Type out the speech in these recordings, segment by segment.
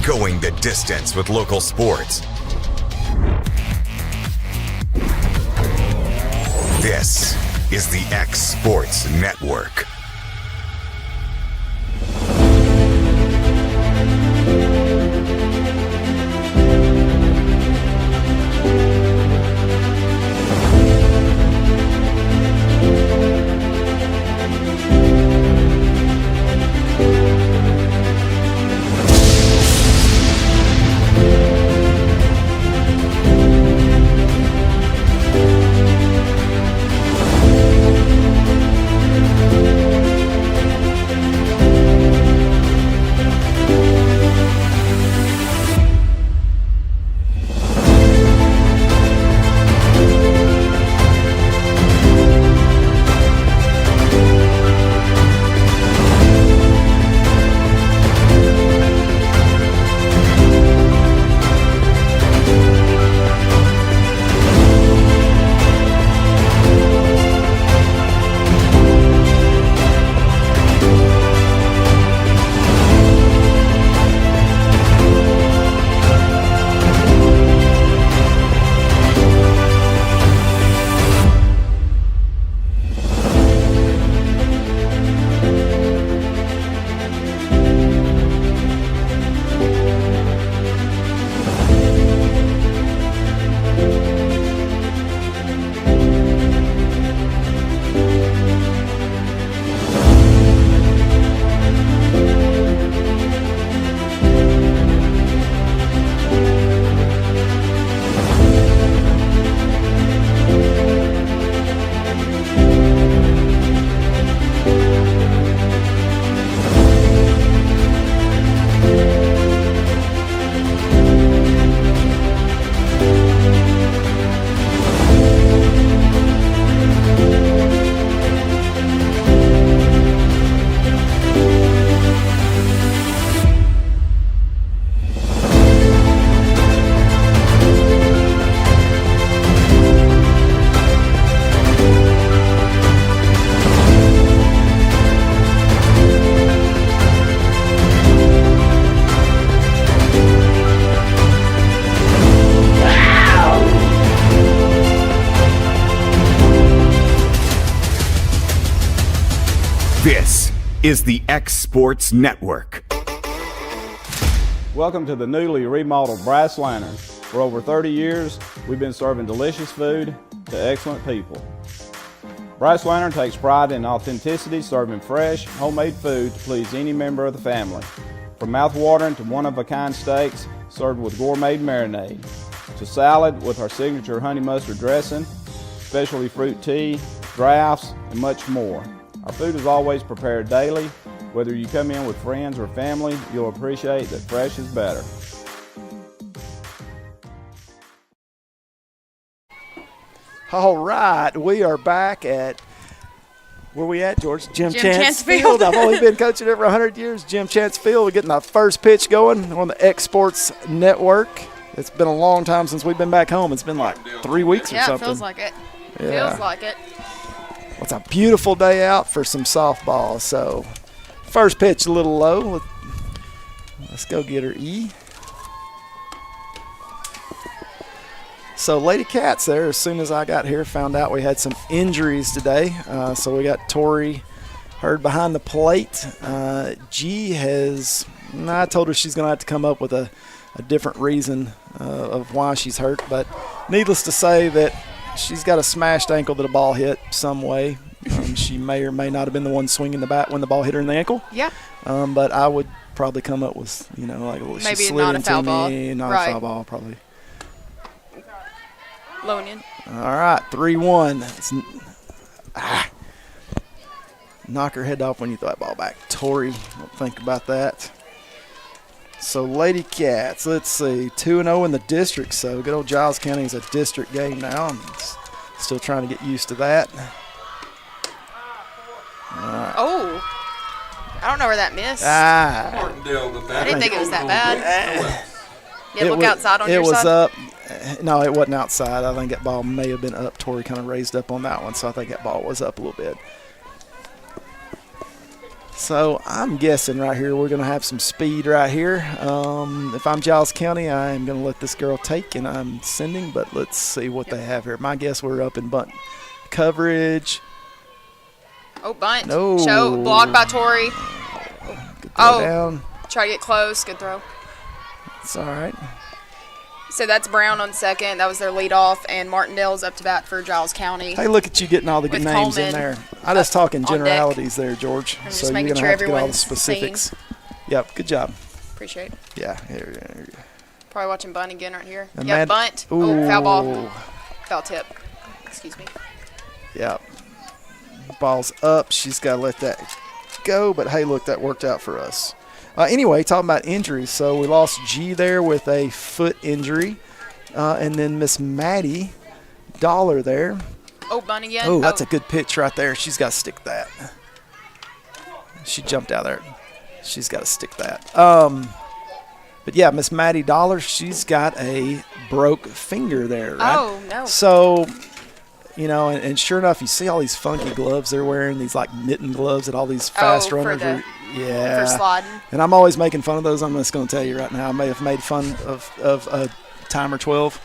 going the distance with local sports. This is the X Sports Network. This is the X Sports Network. Welcome to the newly remodeled Brass Lantern. For over 30 years, we've been serving delicious food to excellent people. Brass Lantern takes pride in authenticity, serving fresh, homemade food to please any member of the family. From mouth-watering to one-of-a-kind steaks served with gourmet marinade, to salad with our signature honey mustard dressing, specialty fruit tea, drafts, and much more. Our food is always prepared daily. Whether you come in with friends or family, you'll appreciate that fresh is better. All right, we are back at, where we at, George? Jim Chance Field. I've only been coaching there for 100 years. Jim Chance Field. We're getting our first pitch going on the X Sports Network. It's been a long time since we've been back home. It's been like 3 weeks or something. Yeah, it feels like it. Yeah. Feels like it. Well, it's a beautiful day out for some softball. So, first pitch a little low. Let's go get her, E. So Lady Cats there, as soon as I got here, found out we had some injuries today. So we got Tori Hurd behind the plate. G has, I told her she's going to have to come up with a different reason of why she's hurt. But needless to say that she's got a smashed ankle that a ball hit some way. She may or may not have been the one swinging the bat when the ball hit her in the ankle. Yeah. But I would probably come up with, like maybe she slid not a into foul me, ball. not Right. a foul ball probably. Lonian. All right, 3-1. Knock her head off when you throw that ball back. Tori, don't think about that. So Lady Cats, let's see, 2-0 in the district. So good old Giles County is a district game now. I'm still trying to get used to that. Oh. I don't know where that missed. I I didn't think it was that bad. Yeah, look outside on it your was side. up. No, it wasn't outside. I think that ball may have been up. Tori kind of raised up on that one, so I think that ball was up a little bit. So I'm guessing right here we're going to have some speed right here. If I'm Giles County, I am going to let this girl take, and I'm sending, but let's see what they have here. My guess we're up in bunt coverage. Oh, bunt. No. Show. Blocked by Tori. Good throw down. Try to get close. Good throw. It's all right. So that's Brown on second. That was their leadoff, and Martindale's up to bat for Giles County. Hey, look at you getting all the good With names in Coleman there. I just talk in on deck. generalities there, George. I'm So just you're making going to sure have to get all the everyone's specifics. seen. Yep, good job. Appreciate it. Yeah, here. Probably watching bunt again right here. And Yep, bunt. Oh, foul ball. Ooh. Foul tip. Excuse me. Yep. Ball's up. She's got to let that go. But, hey, look, that worked out for us. Anyway, talking about injuries. So we lost G there with a foot injury. And then Miss Maddie Dollar there. Oh, bunt again. Oh, that's a good pitch right there. She's got to stick that. She jumped out there. She's got to stick that. But, yeah, Miss Maddie Dollar, she's got a broke finger there, right? Oh, no. So, and sure enough, you see all these funky gloves they're wearing, these, like, mitten gloves that all these fast runners are. Yeah. For sliding. And I'm always making fun of those. I'm just going to tell you right now. I may have made fun of a timer 12.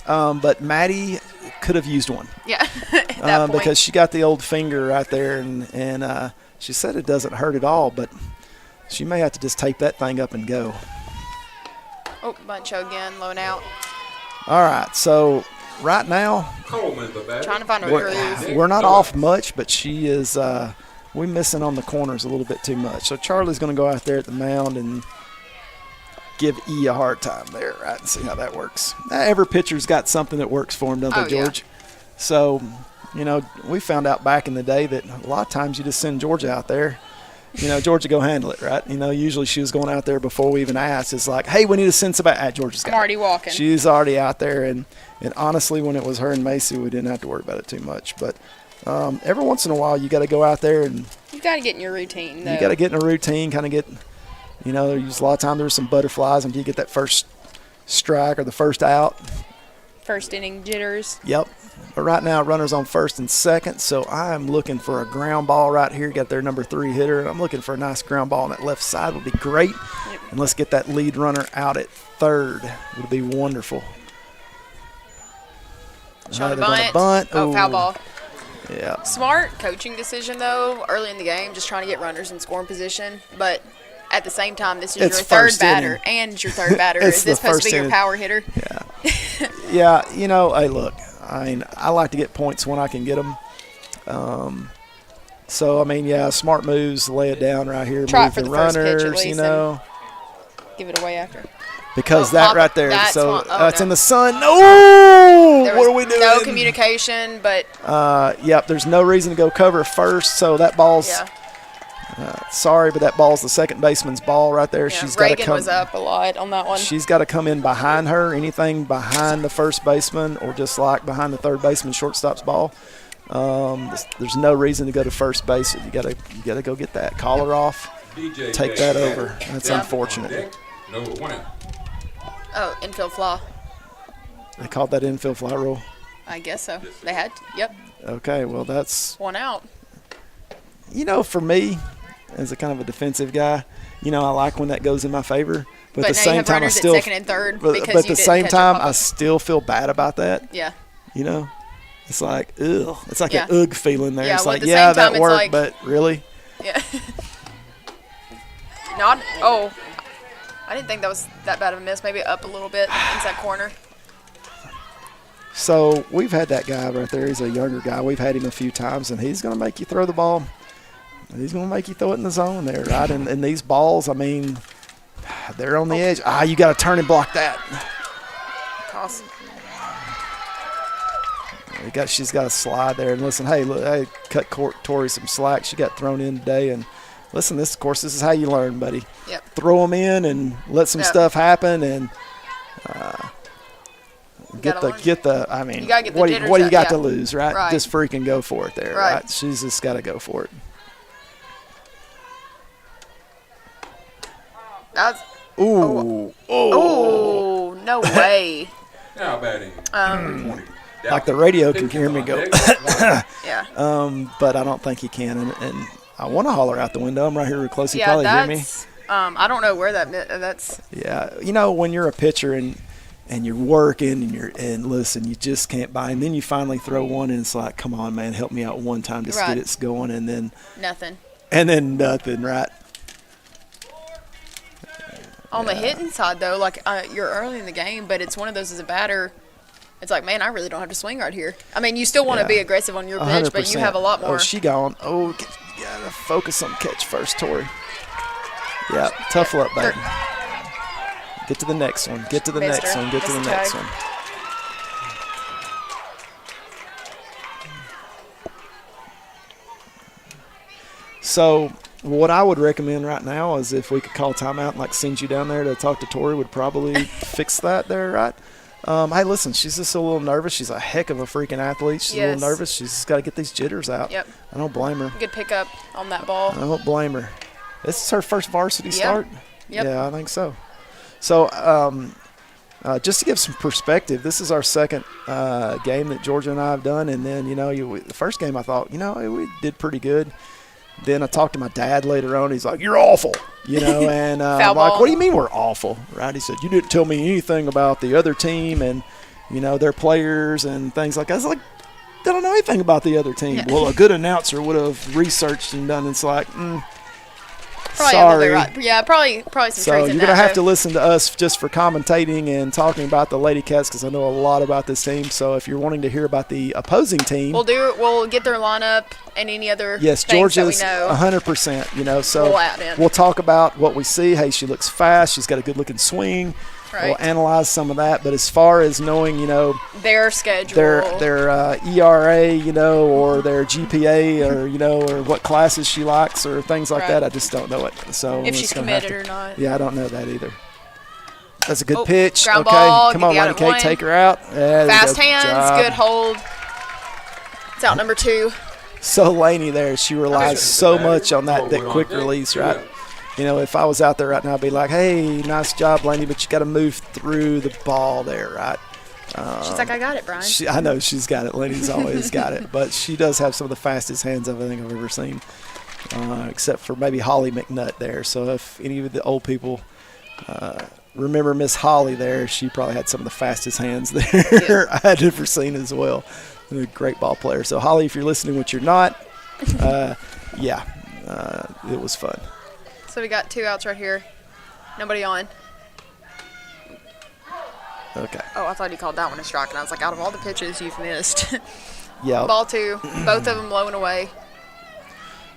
But Maddie could have used one. Yeah, at that point. Because she got the old finger right there, and she said it doesn't hurt at all, but she may have to just tape that thing up and go. Oh, bunt show again, low and out. All right, so right now Trying to find a groove. we're not off much, but she is we're missing on the corners a little bit too much. So Charlie's going to go out there at the mound and give E a hard time there, right, and see how that works. Every pitcher's got something that works for him, don't they, George? Yeah. So, we found out back in the day that a lot of times you just send Georgia out there. Georgia go handle it, right? Usually she was going out there before we even asked. It's like, hey, we need to send somebody. Georgia's got I'm already walking. She's already out there, and honestly, when it was her and Macy, we didn't have to worry about it too much. But every once in a while, you got to go out there and You got to get in your routine, though. you got to get in a routine, kind of get. There's a lot of time there's some butterflies until you get that first strike or the first out. First inning jitters. Yep. But right now, runners on first and second, so I'm looking for a ground ball right here. Got their number 3 hitter, and I'm looking for a nice ground ball on that left side. Would be great. Yep. And let's get that lead runner out at third. Would be wonderful. Shot a they're gonna bunt. bunt. Oh, foul Ooh. ball. Yeah. Smart coaching decision, though, early in the game, just trying to get runners in scoring position. But at the same time, this is It's your third first batter, inning. and your third batter. It's Is this the supposed to first be your inning. power hitter? Yeah. Hey, look, I like to get points when I can get them. Smart moves, lay it down right here, Try it move for the the first pitch at runners, least, Give it away after. because Oh, that pop right it. there. That's So one. Oh, it's no. in the sun. No, There what are was we doing? No communication, but Yep, there's no reason to go cover first, so that ball's yeah. sorry, but that ball's the second baseman's ball right there. Yeah, She's got to Reagan come. was up a lot on that one. She's got to come in behind her. Anything behind the first baseman, or just like behind the third baseman, shortstop's ball. There's no reason to go to first base. You got to go get that. Call her off. Take that over. That's unfortunate. Oh, infield fly. They called that infield fly rule. I guess so. They had to. Yep. Okay, well that's One out. for me, as a kind of a defensive guy, I like when that goes in my favor. But But at the now you same have time, I runners at still. second and third But because at you the didn't same catch your time, I pop-up. still feel bad about that. Yeah. It's like ugh. It's like Yeah. an ugh feeling there. Yeah, It's well, like at the same time, that it's worked, like- but really. Yeah. Not. Oh. I didn't think that was that bad of a miss. Maybe up a little bit inside corner. So we've had that guy right there. He's a younger guy. We've had him a few times, and he's going to make you throw the ball. He's going to make you throw it in the zone there, right? And these balls, they're on the edge. You got to turn and block that. Toss. She's got a slide there. And listen, hey, cut Tori some slack. She got thrown in today. And listen, this is how you learn, buddy. Yep. Throw them in and let some Yep. stuff happen. And gotta learn. what You gotta get the what do jitters you out, got yeah. to lose, right? Right. Just freaking go for it there, Right. right? She's just got to go for it. That's. Ooh. Oh, no way. Now batting. Like the radio can hear me go. Yeah. But I don't think he can. And I want to holler out the window. I'm right here real close. You Yeah, probably hear me. that's. I don't know where that's. Yeah, when you're a pitcher and you're working and listen, you just can't buy. And then you finally throw one, and it's like, come on, man, help me out one time, just Right. get it going, and then Nothing. nothing, right? On the hitting side, though, like you're early in the game, but it's one of those as a batter. It's like, man, I really don't have to swing right here. I mean, you still want to be aggressive on your pitch, but you have a lot more. Oh, she gone. Oh, you gotta focus on catch first, Tori. Yeah, tough luck, baby. Get to the next one. Get to the Missed next her. one. Get to the Missed next tag. one. So what I would recommend right now is if we could call timeout and send you down there to talk to Tori, would probably fix that there, right? Hey, listen, she's just a little nervous. She's a heck of a freaking athlete. She's a little nervous. She's just got to get these jitters out. Yep. I don't blame her. Good pickup on that ball. I don't blame her. This is her first varsity start? Yep. Yeah, I think so. So just to give some perspective, this is our second game that Georgia and I have done. And then, the first game I thought, we did pretty good. Then I talked to my dad later on. He's like, you're awful, and I'm like, what do you mean we're awful, right? He said, you didn't tell me anything about the other team and, their players and things like that. I was like, I don't know anything about the other team. Well, a good announcer would have researched and done. It's like, Probably sorry. right. Yeah, probably some truth So in you're that. going to have to listen to us just for commentating and talking about the Lady Cats because I know a lot about this team. So if you're wanting to hear about the opposing team. We'll get their lineup and any other yes, things Georgia's that we know. 100%, so We'll add in. we'll talk about what we see. Hey, she looks fast. She's got a good-looking swing. Right. We'll analyze some of that. But as far as knowing, Their schedule. their ERA, or their GPA, or what classes she likes, or things like Right. that, I just don't know it. So if she's committed or not. Yeah, I don't know that either. That's a good pitch. Ground Okay, ball, come get on, the out Lady at K, one. take her out. Yeah, there you Fast go. hands, Job. good hold. It's out number 2. So Laney there, she relies so much on that quick release, right? If I was out there right now, I'd be like, hey, nice job, Laney, but you got to move through the ball there, right? She's like, I got it, Brian. I know she's got it. Laney's always got it. But she does have some of the fastest hands I think I've ever seen, except for maybe Holly McNutt there. So if any of the old people remember Miss Holly there, she probably had some of the fastest hands there I'd ever seen as well. A great ball player. So, Holly, if you're listening, which you're not, it was fun. So we got 2 outs right here. Nobody on. Okay. Oh, I thought he called that one a strike, and I was like, out of all the pitches you've missed. Yeah. Ball 2, both of them blowing away.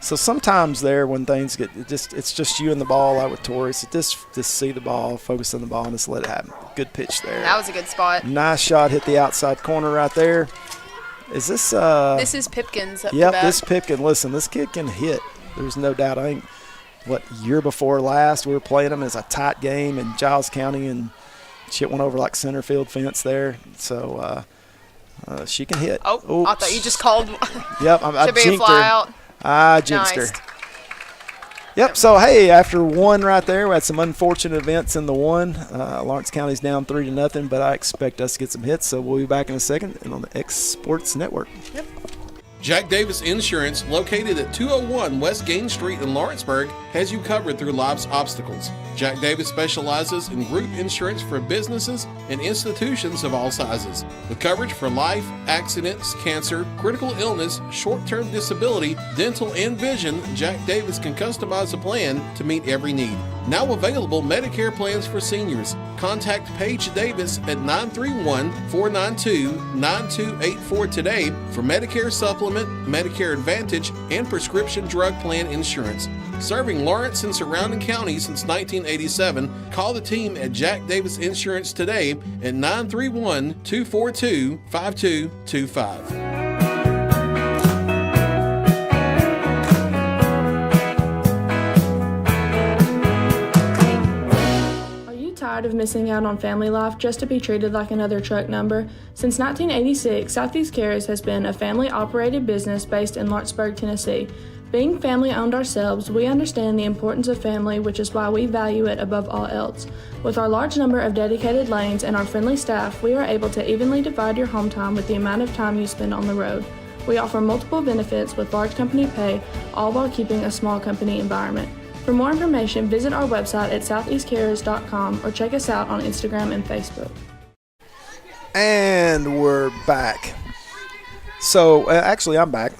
So sometimes there when things get it's just you and the ball out with Tori. So just see the ball, focus on the ball, and just let it happen. Good pitch there. That was a good spot. Nice shot, hit the outside corner right there. Is this This is Pipkins up Yep, to bat. this Pipkin. Listen, this kid can hit. There's no doubt. I think year before last we were playing him as a tight game in Giles County, and she hit one over center field fence there. So she can hit. Oh, I thought you just called. Yep, I Should be a jinked fly her. out. I jinxed Nice. her. Yep, so, hey, after one right there, we had some unfortunate events in the one. Lawrence County's down 3-0, but I expect us to get some hits, so we'll be back in a second and on the X Sports Network. Yep. Jack Davis Insurance, located at 201 West Gain Street in Lawrenceburg, has you covered through life's obstacles. Jack Davis specializes in group insurance for businesses and institutions of all sizes. With coverage for life, accidents, cancer, critical illness, short-term disability, dental, and vision, Jack Davis can customize a plan to meet every need. Now available Medicare plans for seniors. Contact Paige Davis at 931-492-9284 today for Medicare Supplement, Medicare Advantage, and prescription drug plan insurance. Serving Lawrence and surrounding counties since 1987, call the team at Jack Davis Insurance today at 931-242-5225. Tired of missing out on family life just to be treated like another truck number? Since 1986, Southeast Cares has been a family-operated business based in Lawrenceburg, Tennessee. Being family-owned ourselves, we understand the importance of family, which is why we value it above all else. With our large number of dedicated lanes and our friendly staff, we are able to evenly divide your home time with the amount of time you spend on the road. We offer multiple benefits with large company pay, all while keeping a small company environment. For more information, visit our website at southeastcarriers.com or check us out on Instagram and Facebook. And we're back. So, actually, I'm back.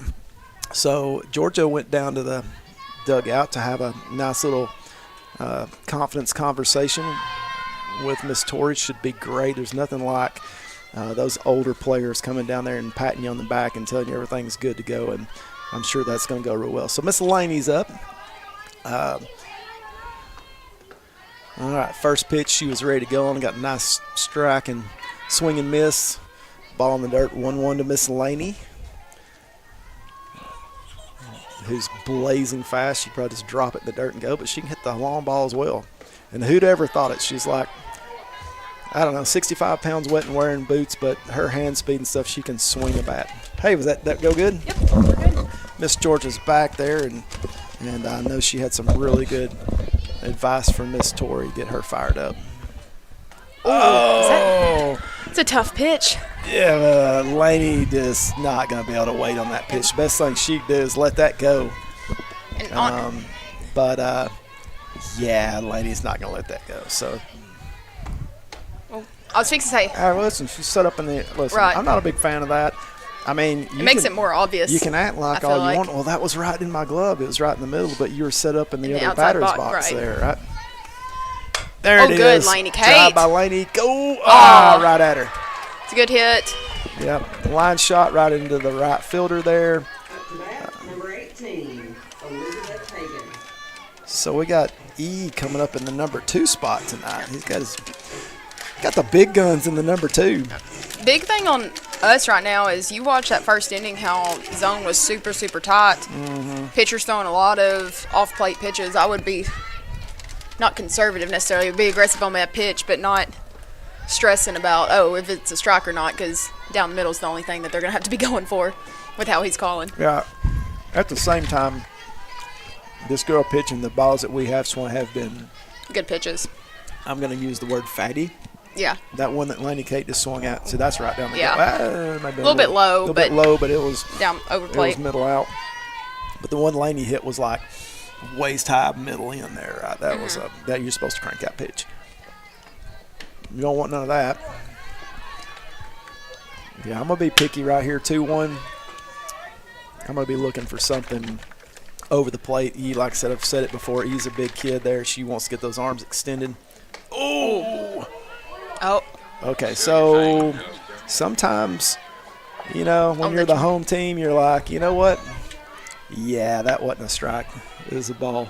So, Georgia went down to the dugout to have a nice little confidence conversation with Miss Torrey. Should be great. There's nothing like those older players coming down there and patting you on the back and telling you everything's good to go, and I'm sure that's going to go real well. So, Miss Laney's up. All right, first pitch, she was ready to go on. Got a nice strike and swing and miss. Ball in the dirt, 1-1 to Miss Laney, who's blazing fast. She'd probably just drop it in the dirt and go, but she can hit the long ball as well. And who'd ever thought it? She's like, I don't know, 65 pounds wet and wearing boots, but her hand speed and stuff, she can swing a bat. Hey, was that go good? Yep, we're good. Miss Georgia's back there, and I know she had some really good advice from Miss Torrey to get her fired up. Oh! It's a tough pitch. Yeah, Laney is not going to be able to wait on that pitch. Best thing she can do is let that go. And yeah, Laney's not going to let that go. So, I was fixing to say. all right, listen, she's set up in the – listen, Right. I'm not a big fan of that. I mean, It makes it more obvious. You can act like I all feel you like. want. Well, that was right in my glove. It was right in the middle, but you were set up in the other outside batter's box, box right. there, right? There Oh, it is. good, Laney Drive Kate. by Laney. Go. Oh. Right at her. It's a good hit. Yep. Line shot right into the right fielder there. Up to bat, number 18, Elizabeth Hagan. So we got E coming up in the number 2 spot tonight. He's got the big guns in the number 2. Big thing on us right now is you watch that first inning how zone was super, super tight. Mm-hmm. Pitchers throwing a lot of off-plate pitches. I would be not conservative necessarily, would be aggressive on that pitch, but not stressing about, if it's a strike or not, because down the middle is the only thing that they're going to have to be going for with how he's calling. Yeah. At the same time, this girl pitching the balls that we have swung have been, Good pitches. I'm going to use the word fatty. Yeah. That one that Laney Kate just swung at. See, that's right down the Yeah. maybe A little bit low, A little bit low, but it was Down overplate. middle out. But the one Laney hit was like waist high, middle in there. Right? That was that you're supposed to crank that pitch. You don't want none of that. Yeah, I'm gonna be picky right here. 2-1. I'm gonna be looking for something over the plate. Like I said, I've said it before. He's a big kid there. She wants to get those arms extended. Oh. Okay, so sometimes, when you're the home team, you're like, you know what? Yeah, that wasn't a strike. It was a ball.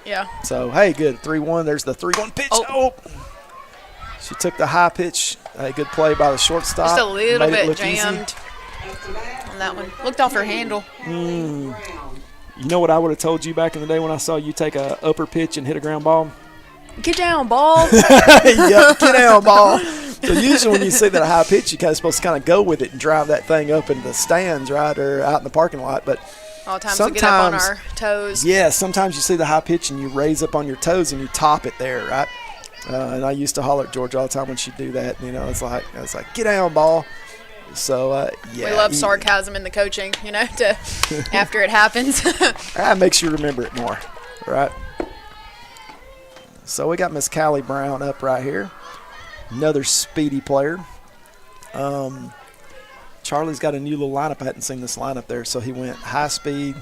Yeah. So, hey, good. 3-1. There's the 3-1 pitch. Oh. She took the high pitch. A good play by the shortstop. Just a little Made it bit look jammed on that one. Looked off her handle. You know what I would have told you back in the day when I saw you take a upper pitch and hit a ground ball? Get down, ball. Yep, get down, ball. So usually when you see that high pitch, you're supposed to kind of go with it and drive that thing up into the stands, right, or out in the parking lot. But All the times we get up on our toes. yeah, sometimes you see the high pitch and you raise up on your toes and you top it there, right? And I used to holler at Georgia all the time when she'd do that. It's like get down, ball. So yeah, We love sarcasm in the coaching, to after it happens. That makes you remember it more, right? So we got Miss Callie Brown up right here. Another speedy player. Charlie's got a new little lineup. I hadn't seen this lineup there. So he went high speed,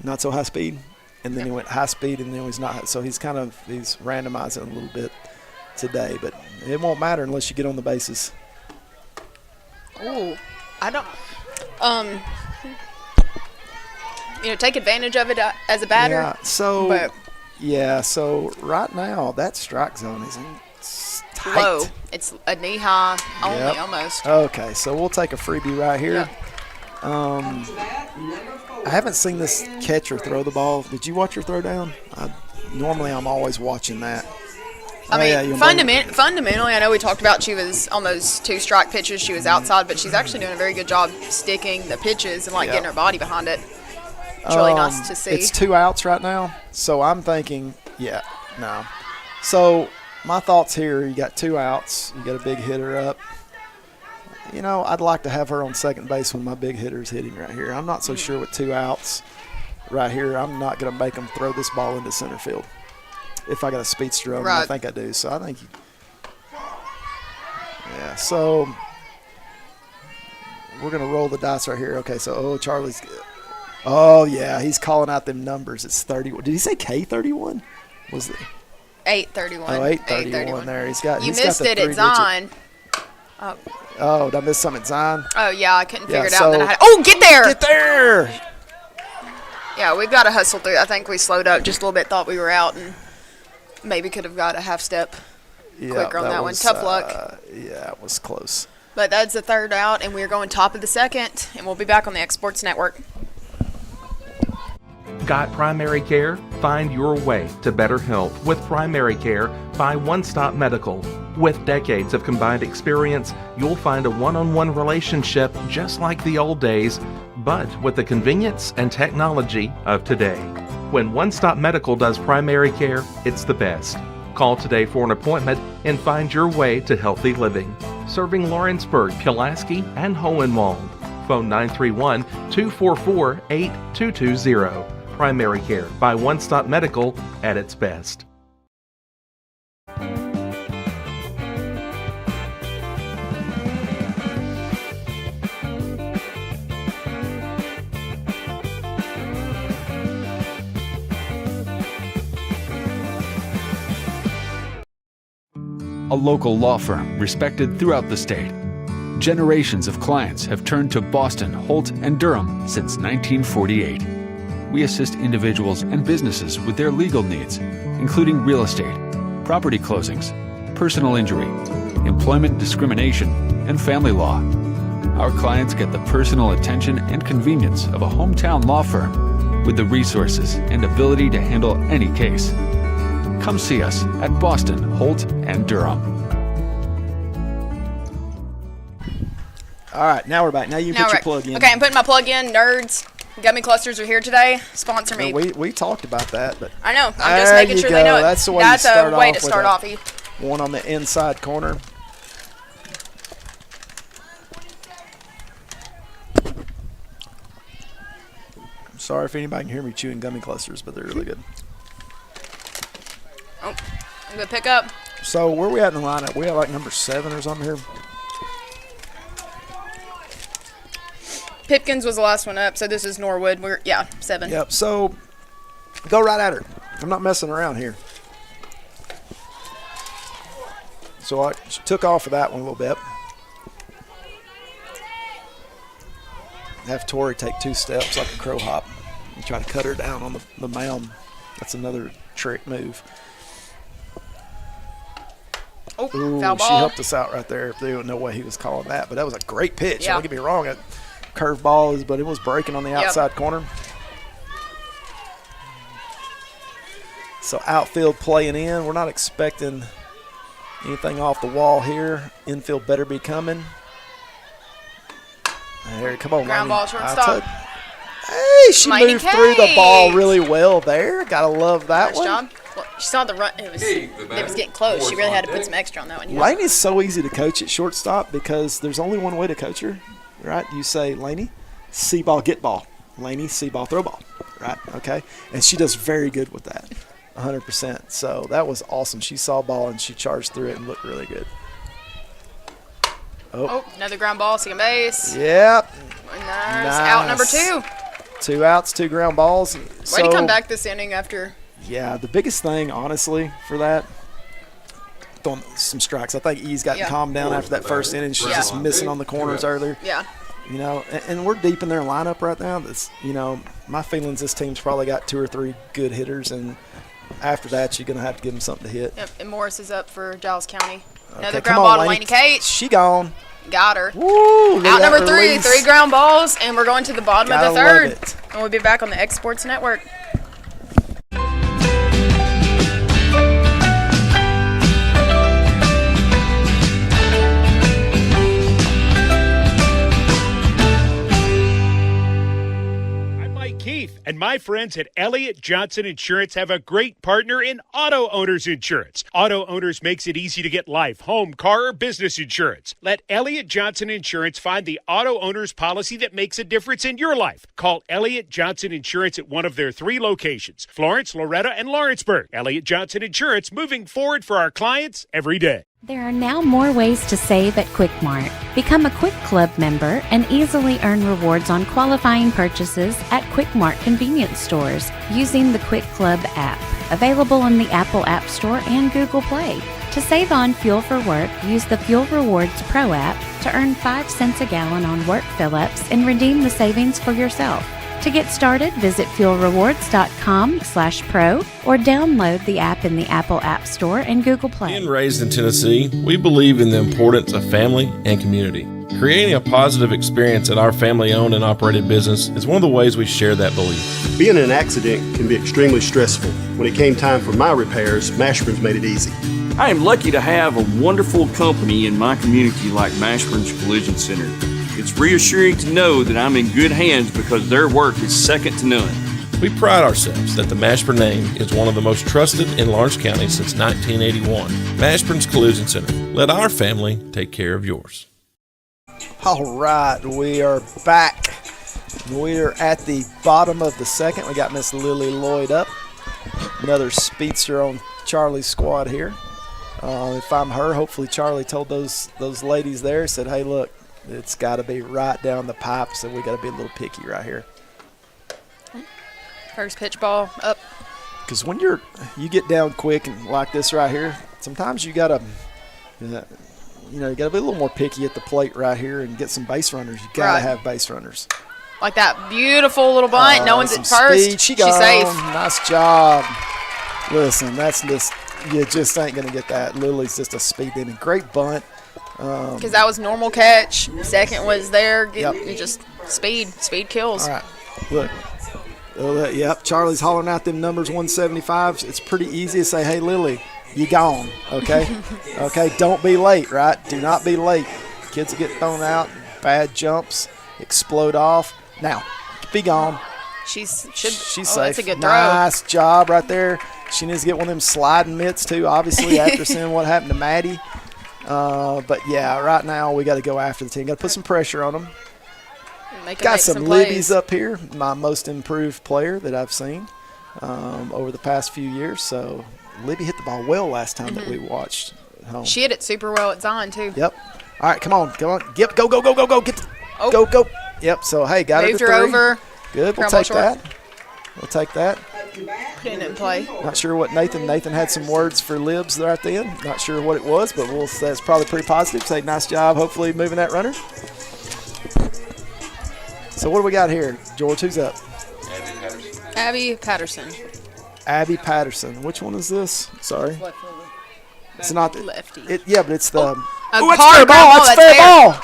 not so high speed, and then he went high speed, and then he's not. So he's he's randomizing a little bit today. But it won't matter unless you get on the bases. Ooh, I don't. Take advantage of it as a batter. Yeah, so but so right now that strike zone is tight. low. It's a knee high only, Yep. almost. Okay, so we'll take a freebie right here. Up to bat, number 4. I haven't seen this catcher throw the ball. Did you watch her throw down? Normally, I'm always watching that. I mean, yeah, you fundamentally, I know we talked about she was on those 2 strike pitches. She was outside, but she's actually doing a very good job sticking the pitches and getting her body behind it. It's really nice to see. It's 2 outs right now, so I'm thinking, no. So my thoughts here: you got 2 outs, you got a big hitter up. I'd like to have her on second base when my big hitter's hitting right here. I'm not so sure with 2 outs right here. I'm not going to make them throw this ball into center field if I got a speedster on. Right. I think I do. So I think so we're going to roll the dice right here. Okay, so, Charlie's – yeah, he's calling out them numbers. It's 31. Did he say K31? Was it 831. 831 there. You missed it at Zion. Did I miss something at Zion? Oh, yeah, I couldn't figure it out. so- And then I had, get there! Get there! Yeah, we've got to hustle through. I think we slowed up just a little bit, thought we were out, and maybe could have got a half step quicker on that one. Tough luck. Yeah, it was close. But that's the 3rd out, and we're going top of the 2nd, and we'll be back on the X Sports Network. Got primary care? Find your way to better health with primary care by One Stop Medical. With decades of combined experience, you'll find a one-on-one relationship just like the old days, but with the convenience and technology of today. When One Stop Medical does primary care, it's the best. Call today for an appointment and find your way to healthy living. Serving Lawrenceburg, Pulaski, and Hohenwald. Phone 931-244-8220. Primary care by One Stop Medical at its best. A local law firm respected throughout the state. Generations of clients have turned to Boston, Holt, and Durham since 1948. We assist individuals and businesses with their legal needs, including real estate, property closings, personal injury, employment discrimination, and family law. Our clients get the personal attention and convenience of a hometown law firm with the resources and ability to handle any case. Come see us at Boston, Holt, and Durham. All right, now we're back. Now you can put your plug in. Okay, I'm putting my plug in. Nerds, Gummy Clusters are here today. Sponsor me. We talked about that, but I know. I'm just making sure they know it. That's the way That's you start a way off to start with off. One on the inside corner. I'm sorry if anybody can hear me chewing gummy clusters, but they're really good. Oh, I'm going to pick up. So where are we at in the lineup? We have like number 7 or something here. Pipkins was the last one up, so this is Norwood. 7. Yep, so go right at her. I'm not messing around here. So I took off of that one a little bit. Have Tori take 2 steps like a crow hop and try to cut her down on the mound. That's another trick move. Oh, Ooh, foul ball. She helped us out right there. There was no way he was calling that, but that was a great pitch. Yeah. Don't get me wrong. That curve ball but it was breaking on the outside corner. So outfield playing in. We're not expecting anything off the wall here. Infield better be coming. There, come on, Ground Laney. ball, shortstop. Hey, she Laney moved through the ball Kate. really well there. Gotta love that Nice one. job. Well, she saw the run. It was getting close. She really had to put some extra on that one. Laney's so easy to coach at shortstop because there's only one way to coach her, right? You say, Laney, see ball, get ball. Laney, see ball, throw ball, right? Okay? And she does very good with that, 100%. So that was awesome. She saw ball and she charged through it and looked really good. Oh, another ground ball, second base. Yep. Nice. Out number 2. 2 outs, 2 ground balls. Way to come back this inning after. Yeah, the biggest thing, honestly, for that, throwing some strikes. I think E's gotten calmed down after that first inning. She's just missing on the corners earlier. Yeah. You know, and we're deep in their lineup right now. That's, you know, my feelings, this team's probably got 2 or 3 good hitters, and after that, you're going to have to give them something to hit. Yep, and Morris is up for Giles County. Another Okay, ground ball to Laney Kate. She gone. Got her. Woo, look Out at number that 3, release. 3 ground balls, and we're going to the bottom Gotta of the love 3rd. it. And we'll be back on the X Sports Network. I'm Mike Keith. And my friends at Elliott Johnson Insurance have a great partner in Auto Owners Insurance. Auto Owners makes it easy to get life, home, car, or business insurance. Let Elliott Johnson Insurance find the Auto Owners policy that makes a difference in your life. Call Elliott Johnson Insurance at one of their 3 locations, Florence, Loretto, and Lawrenceburg. Elliott Johnson Insurance, moving forward for our clients every day. There are now more ways to save at Quick Mart. Become a Quick Club member and easily earn rewards on qualifying purchases at Quick Mart convenience stores using the Quick Club app, available in the Apple App Store and Google Play. To save on fuel for work, use the Fuel Rewards Pro app to earn 5 cents a gallon on work fill-ups and redeem the savings for yourself. To get started, visit fuelrewards.com/pro or download the app in the Apple App Store and Google Play. Being raised in Tennessee, we believe in the importance of family and community. Creating a positive experience at our family-owned and operated business is one of the ways we share that belief. Being in an accident can be extremely stressful. When it came time for my repairs, Mashburn's made it easy. I am lucky to have a wonderful company in my community like Mashburn's Collision Center. It's reassuring to know that I'm in good hands because their work is second to none. We pride ourselves that the Mashburn name is one of the most trusted in Lawrence County since 1981. Mashburn's Collision Center. Let our family take care of yours. All right, we are back. We are at the bottom of the second. We got Miss Lily Lloyd up. Another speedster on Charlie's squad here. If I'm her, hopefully Charlie told those ladies there, said, hey, look, it's got to be right down the pipe, so we got to be a little picky right here. First pitch ball up. Because when you get down quick and like this right here, sometimes you got to, you got to be a little more picky at the plate right here and get some base runners. You got to have base runners. Like that beautiful little bunt. No one's at first. Speed. She's safe. Nice job. Listen, that's just, you just ain't going to get that. Lily's just a speed inning. Great bunt. Because that was normal catch. Second was there. It just speed kills. All right. Look. Yep. Charlie's hollering out them numbers 175. It's pretty easy to say, hey, Lily, you gone. Okay? Okay. Don't be late, right? Do not be late. Kids get thrown out. Bad jumps. Explode off. Now, be gone. She's safe. That's a good throw. Nice job right there. She needs to get one of them sliding mitts, too, obviously, after seeing what happened to Maddie. But, yeah, right now we got to go after the team. Got to put some pressure on them. Got some Libby's up here, my most improved player that I've seen over the past few years. So, Libby hit the ball well last time that we watched at home. She hit it super well at Zion, too. Yep. All right, come on. Go. Get go. Get go. Yep, so, hey, got moved her to her 3. Over. Good, we'll take that. We'll take that. Put it in play. Not sure what Nathan had some words for Libs right then. Not sure what it was, but we'll say it's probably pretty positive. Say nice job, hopefully moving that runner. So what do we got here, George? Who's up? Abby Patterson. Abby Patterson. Which one is this? Sorry. It's not lefty. But it's the. It's fair ball. It's fair ball.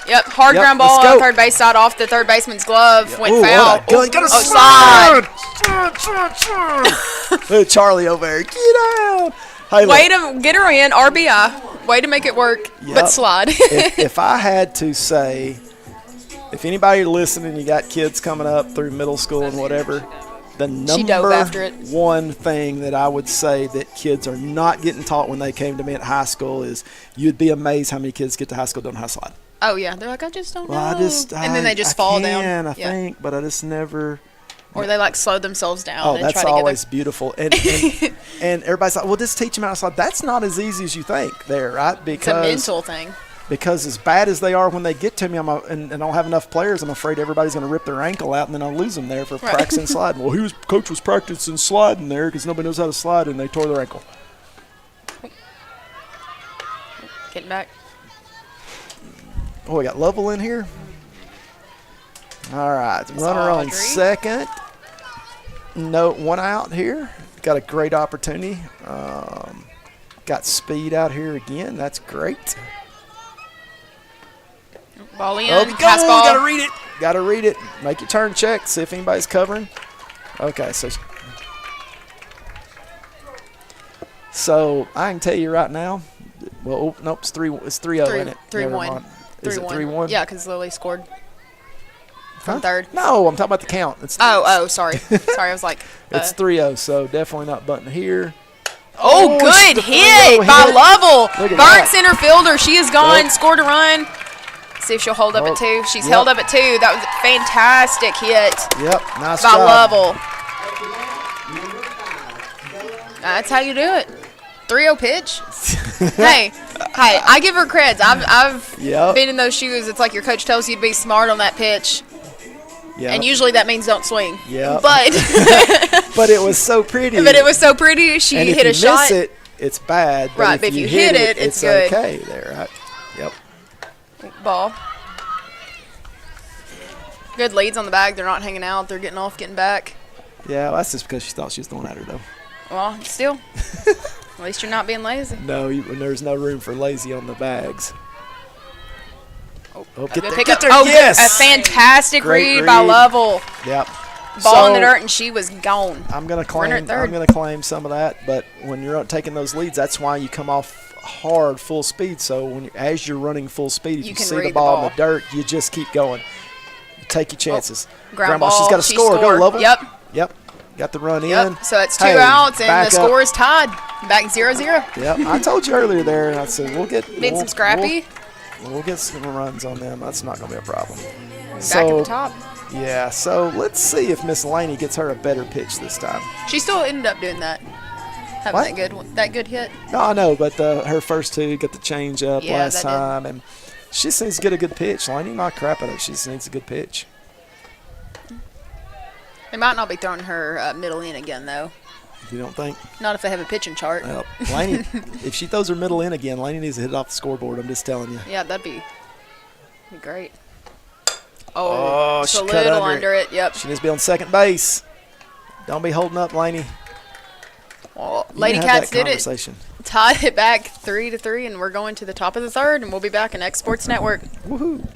Yep, hard ground ball on third base side off the third baseman's glove. Went foul. Got a slide. Charlie over there. Get out. Hey, way to get her in. RBI. Way to make it work, but slide. if I had to say, if anybody listening, you got kids coming up through middle school and whatever, the number one thing that I would say that kids are not getting taught when they came to me at high school is you'd be amazed how many kids get to high school don't know how to slide. Oh, yeah. They're like, I just don't know. And then they just fall down. I think, but I just never. Or they slow themselves down. Oh, and that's try to always beautiful. And everybody's like, well, just teach them how to slide. That's not as easy as you think there, right? Because it's a mental thing. Because as bad as they are when they get to me, and I don't have enough players, I'm afraid everybody's going to rip their ankle out, and then I'll lose them there for practicing sliding. Well, coach was practicing sliding there because nobody knows how to slide, and they tore their ankle. Getting back. Oh, we got Lovell in here. All right, runner on second. No, one out here. Got a great opportunity. Got speed out here again. That's great. Ball in. Oh, got to read it. Got to read it. Make your turn check. See if anybody's covering. Okay, so I can tell you right now. Well, nope, it's 3-0 in it. 3-1. Is it 3-1? Yeah, because Lily scored. from third. No, I'm talking about the count. It's Sorry. Sorry, I was like. It's 3-0, so definitely not bunting here. Oh, good hit by Lovell. Look at Burnt that. center fielder. She is gone. Scored a run. See if she'll hold up at 2. She's held up at 2. That was a fantastic hit. Yep, nice by job. Lovell. That's how you do it. 3-0 pitch. hey, I give her creds. I've been in those shoes. It's like your coach tells you to be smart on that pitch. Yep. And usually that means don't swing. Yeah. But but it was so pretty. But it was so pretty. She and hit a shot. If you miss it, it's bad. But right, but if you hit it, it's good. Okay there, right? Yep. Ball. Good leads on the bag. They're not hanging out. They're getting off, getting back. Yeah, well, that's just because she thought she was throwing at her, though. Well, still. At least you're not being lazy. No, there's no room for lazy on the bags. Get there. Pick up. Yes! A fantastic Great read by Lovell. Yep. Ball in the dirt, and she was gone. I'm gonna claim some of that, but when you're taking those leads, that's why you come off hard, full speed. So as you're running full speed, if you see the ball in the dirt, you just keep going. You take your chances. Ground ball. She's got to score. Go Lovell. Yep. Got the run in. So it's 2 outs, and the score is tied. Back 0-0. Yep. I told you earlier there, I said we'll get some scrappy. We'll get some runs on them. That's not going to be a problem. Back at the top. Yeah, so let's see if Miss Laney gets her a better pitch this time. She still ended up doing that. Having that good hit. No, I know, but her first 2 got the change up last time, and she just needs to get a good pitch. Laney not crap at it. She just needs a good pitch. They might not be throwing her middle in again, though. You don't think? Not if they have a pitching chart. Well, Laney, if she throws her middle in again, Laney needs to hit it off the scoreboard. I'm just telling you. Yeah, that'd be great. Oh, just she a cut little under it. Yep. She needs to be on second base. Don't be holding up, Laney. Well, Lady Cats did it. Tied it back 3-3, and we're going to the top of the third, and we'll be back on X Sports Network. Woohoo!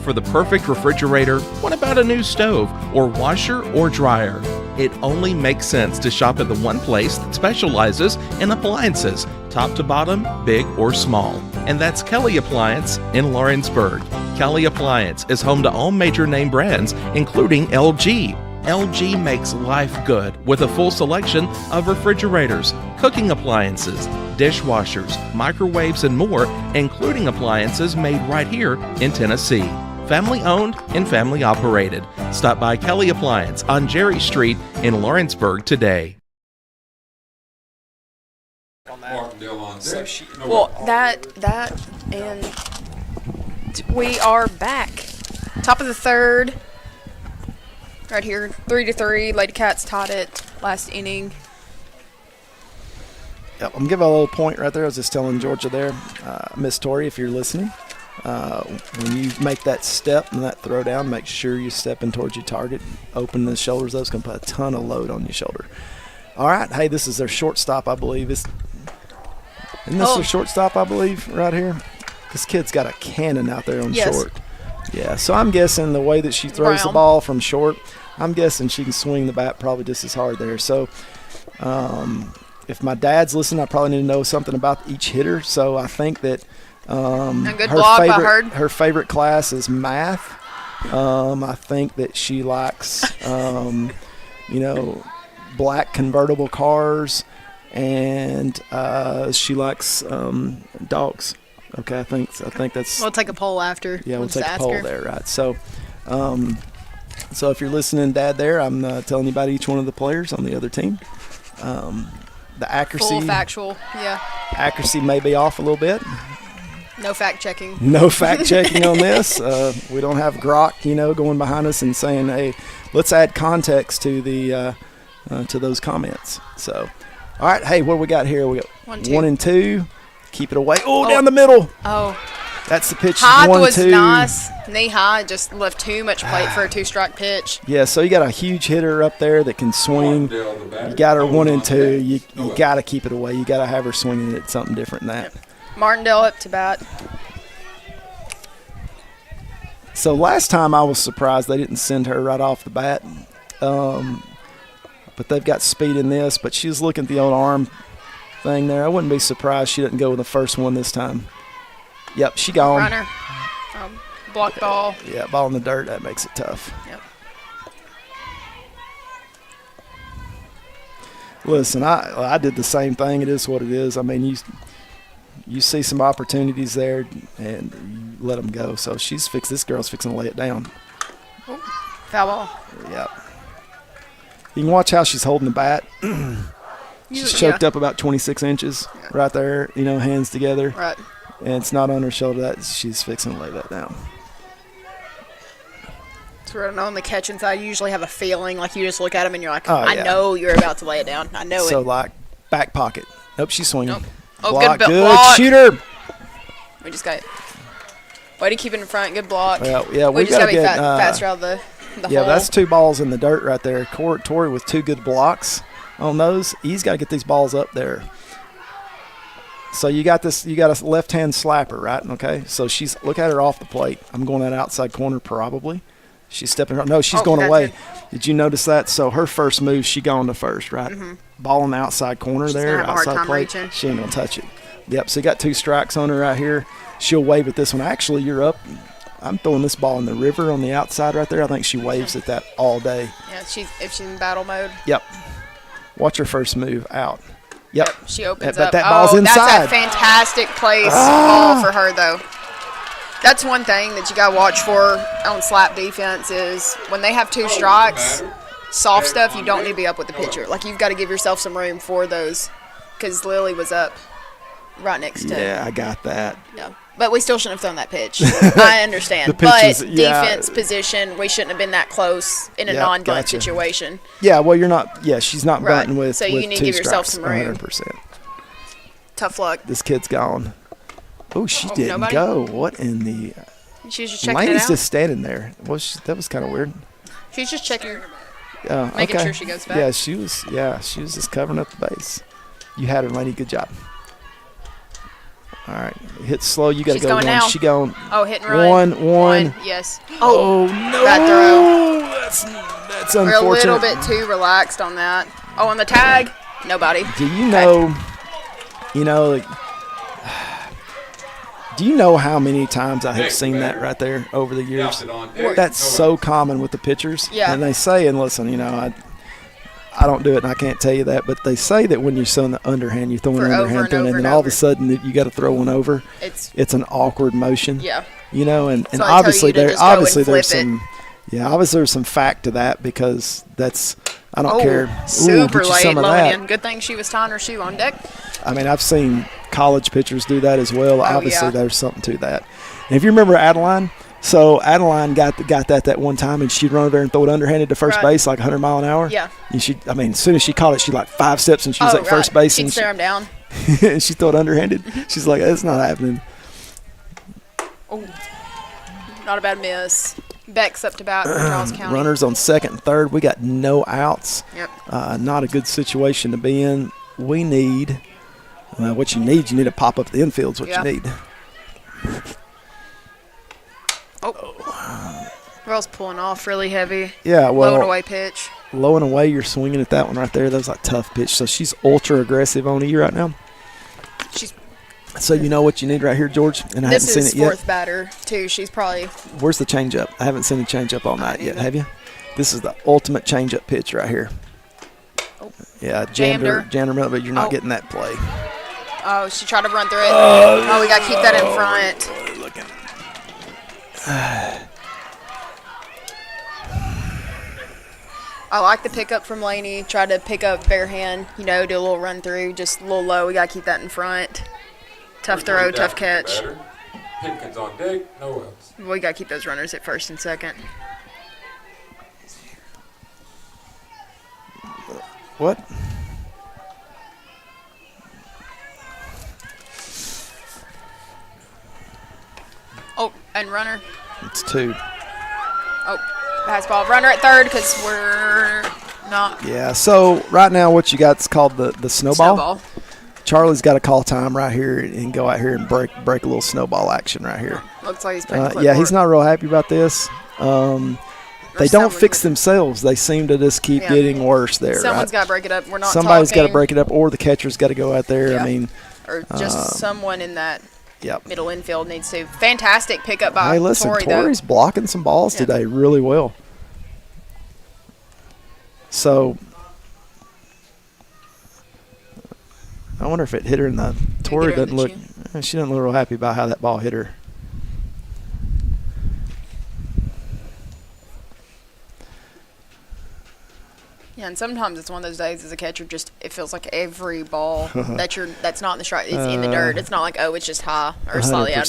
For the perfect refrigerator? What about a new stove or washer or dryer? It only makes sense to shop at the one place that specializes in appliances, top to bottom, big or small. And that's Kelly Appliance in Lawrenceburg. Kelly Appliance is home to all major name brands, including LG. LG makes life good with a full selection of refrigerators, cooking appliances, dishwashers, microwaves, and more, including appliances made right here in Tennessee. Family owned and family operated. Stop by Kelly Appliance on Jerry Street in Lawrenceburg today. Well, and we are back. Top of the third. Right here, 3-3. Lady Cats tied it last inning. Yep, I'm giving a little point right there. I was just telling Georgia there, Miss Tori, if you're listening, when you make that step and that throw down, make sure you're stepping towards your target. Open the shoulders. Those can put a ton of load on your shoulder. All right. Hey, this is their shortstop, I believe. Isn't this their shortstop, I believe, right here? This kid's got a cannon out there on short. Yeah, so I'm guessing the way that she throws the ball from short, I'm guessing she can swing the bat probably just as hard there. So if my dad's listening, I probably need to know something about each hitter. So I think that her favorite class is math. I think that she likes, black convertible cars, and she likes dogs. Okay, I think that's. We'll take a poll after. Yeah, we'll take a poll there, right? So, so if you're listening, Dad, there, I'm telling you about each one of the players on the other team. The accuracy. Full factual, yeah. Accuracy may be off a little bit. No fact checking. No fact checking on this. We don't have Grok, going behind us and saying, "Hey, let's add context to the to those comments." So, all right, hey, what do we got here? We got 1 and 2. Keep it away. Oh, down the middle. Oh. That's the pitch. High 1-2. was nice. Knee high, just left too much plate for a 2-strike pitch. Yeah, so you got a huge hitter up there that can swing. You got her 1-2. You got to keep it away. You got to have her swinging at something different than that. Martindale up to bat. So last time I was surprised they didn't send her right off the bat. But they've got speed in this. But she's looking at the old arm thing there. I wouldn't be surprised she doesn't go with the first one this time. Yep, she gone. Runner. Block ball. Yeah, ball in the dirt. That makes it tough. Yep. Listen, I did the same thing. It is what it is. I mean, you see some opportunities there, and you let them go. So this girl's fixing to lay it down. Ooh, foul ball. Yep. You can watch how she's holding the bat. She's choked up about 26 inches right there, hands together. Right. And it's not on her shoulder. She's fixing to lay that down. So on the catching side, you usually have a feeling, like you just look at them and you're like, Oh, I yeah. know you're about to lay it down. I know So, it. like, back pocket. Nope, she's swinging. Nope. Oh, Block, good good block. shooter. We just got way to keep it in front. Good block. Well, yeah, we we just got to be get faster out of the Yeah, hole. that's 2 balls in the dirt right there. Tori with 2 good blocks on those. He's got to get these balls up there. So you got a left-hand slapper, right? Okay. So look at her off the plate. I'm going that outside corner probably. She's stepping around. No, she's going away. Good. Did you notice that? So her first move, she gone to first, right? Mm-hmm. Ball in the outside corner She's there, gonna have a hard outside time plate. reaching. She ain't gonna touch it. Yep. So you got 2 strikes on her right here. She'll wave at this one. Actually, you're up. I'm throwing this ball in the river on the outside right there. I think she waves at that all day. Yeah, if she's in battle mode. Yep. Watch her first move out. Yep. She opens But up. that ball's inside. That's a fantastic place ball for her, though. That's one thing that you got to watch for on slap defense is when they have 2 strikes, soft stuff, you don't need to be up with the pitcher. Like, you've got to give yourself some room for those because Lily was up right next to Yeah, I got that. Yeah. But we still shouldn't have thrown that pitch. I understand. The pitches, but yeah. defense position, we shouldn't have been that close in a Yeah, non-bunt gotcha. situation. Yeah, well, you're not. Yeah, she's not Right. bunting with. So you with need to 2 give yourself strikes, some room. 100%. Tough luck. This kid's gone. Oh, she didn't nobody? go. What in the? She was just checking Lane's it out. just standing there. That was kind of weird. She's just checking, okay. making sure she goes back. Yeah, she was just covering up the base. You had her, Laney. Good job. All right, hit slow. You got to She's go going one. now. She going. Oh, hit and run. One. Yes. Oh no! Bad throw. That's We're a unfortunate. little bit too relaxed on that. Oh, on the tag, nobody. Do you know? Like, do you know how many times I have seen that right there over the years? That's so common with the pitchers. Yeah. And they say, and listen, I don't do it, and I can't tell you that, but they say that when you're throwing the underhand, you're throwing For an over underhand and throw, over and then and all of over. a sudden you got to throw one over. It's an awkward motion. Yeah. And So I tell obviously you to there just go and obviously there's flip it. some obviously there's some fact to that because that's I don't Oh, care. super get you late, some of that. Lillian. Good thing she was tying her shoe on deck. I mean, I've seen college pitchers do that as well. Obviously, yeah. there's something to that. And if you remember Adeline, so Adeline got that one time, and she'd run over there and throw it underhanded to first Right. base like 100 mile an hour. Yeah. And as soon as she caught it, she like 5 steps and she was at first base, She'd and stare him down. and she threw it underhanded. She's like, "It's not happening." Oh, not a bad miss. Beck's up to bat for Giles County. Runners on second and third. We got no outs. Yep. Not a good situation to be in. We need what you need. You need to pop up the infield's what Yeah. you need. Oh. Girl's pulling off really heavy. Yeah, well, low and away pitch. Low and away, you're swinging at that one right there. That was a tough pitch. So she's ultra aggressive on you right now. So you know what you need right here, George? And I This haven't is seen it fourth yet. batter too. She's probably Where's the changeup? I haven't seen the changeup all night yet. Have you? This is the ultimate changeup pitch right here. Yeah, jammed her, but you're not getting that play. Oh, she tried to run through it. Oh, we got to keep that in front. I like the pickup from Laney. Tried to pick up bare hand, do a little run through, just a little low. We got to keep that in front. Tough throw, tough catch. Pinkins on deck, no outs. We got to keep those runners at first and second. What? And runner. It's 2. Oh, pass ball. Runner at third because we're not. Yeah, so right now what you got is called the snowball. Charlie's got to call time right here and go out here and break a little snowball action right here. Looks like he's playing yeah, he's not real happy about this. They don't fix themselves. They seem to just keep getting worse there. Someone's got to break it up. We're not Somebody's got to talking. break it up, or the catcher's got to go out there. I mean, or just someone in that Yep. middle infield needs to. Fantastic pickup by Hey, listen, Tori, Tori's blocking some balls today really well. So I wonder if it hit her in the. Tori doesn't look. She doesn't look real happy about how that ball hit her. Yeah, and sometimes it's one of those days as a catcher, just it feels like every ball that's not in the strike, it's in the dirt. It's not like, oh, it's just high or slightly out.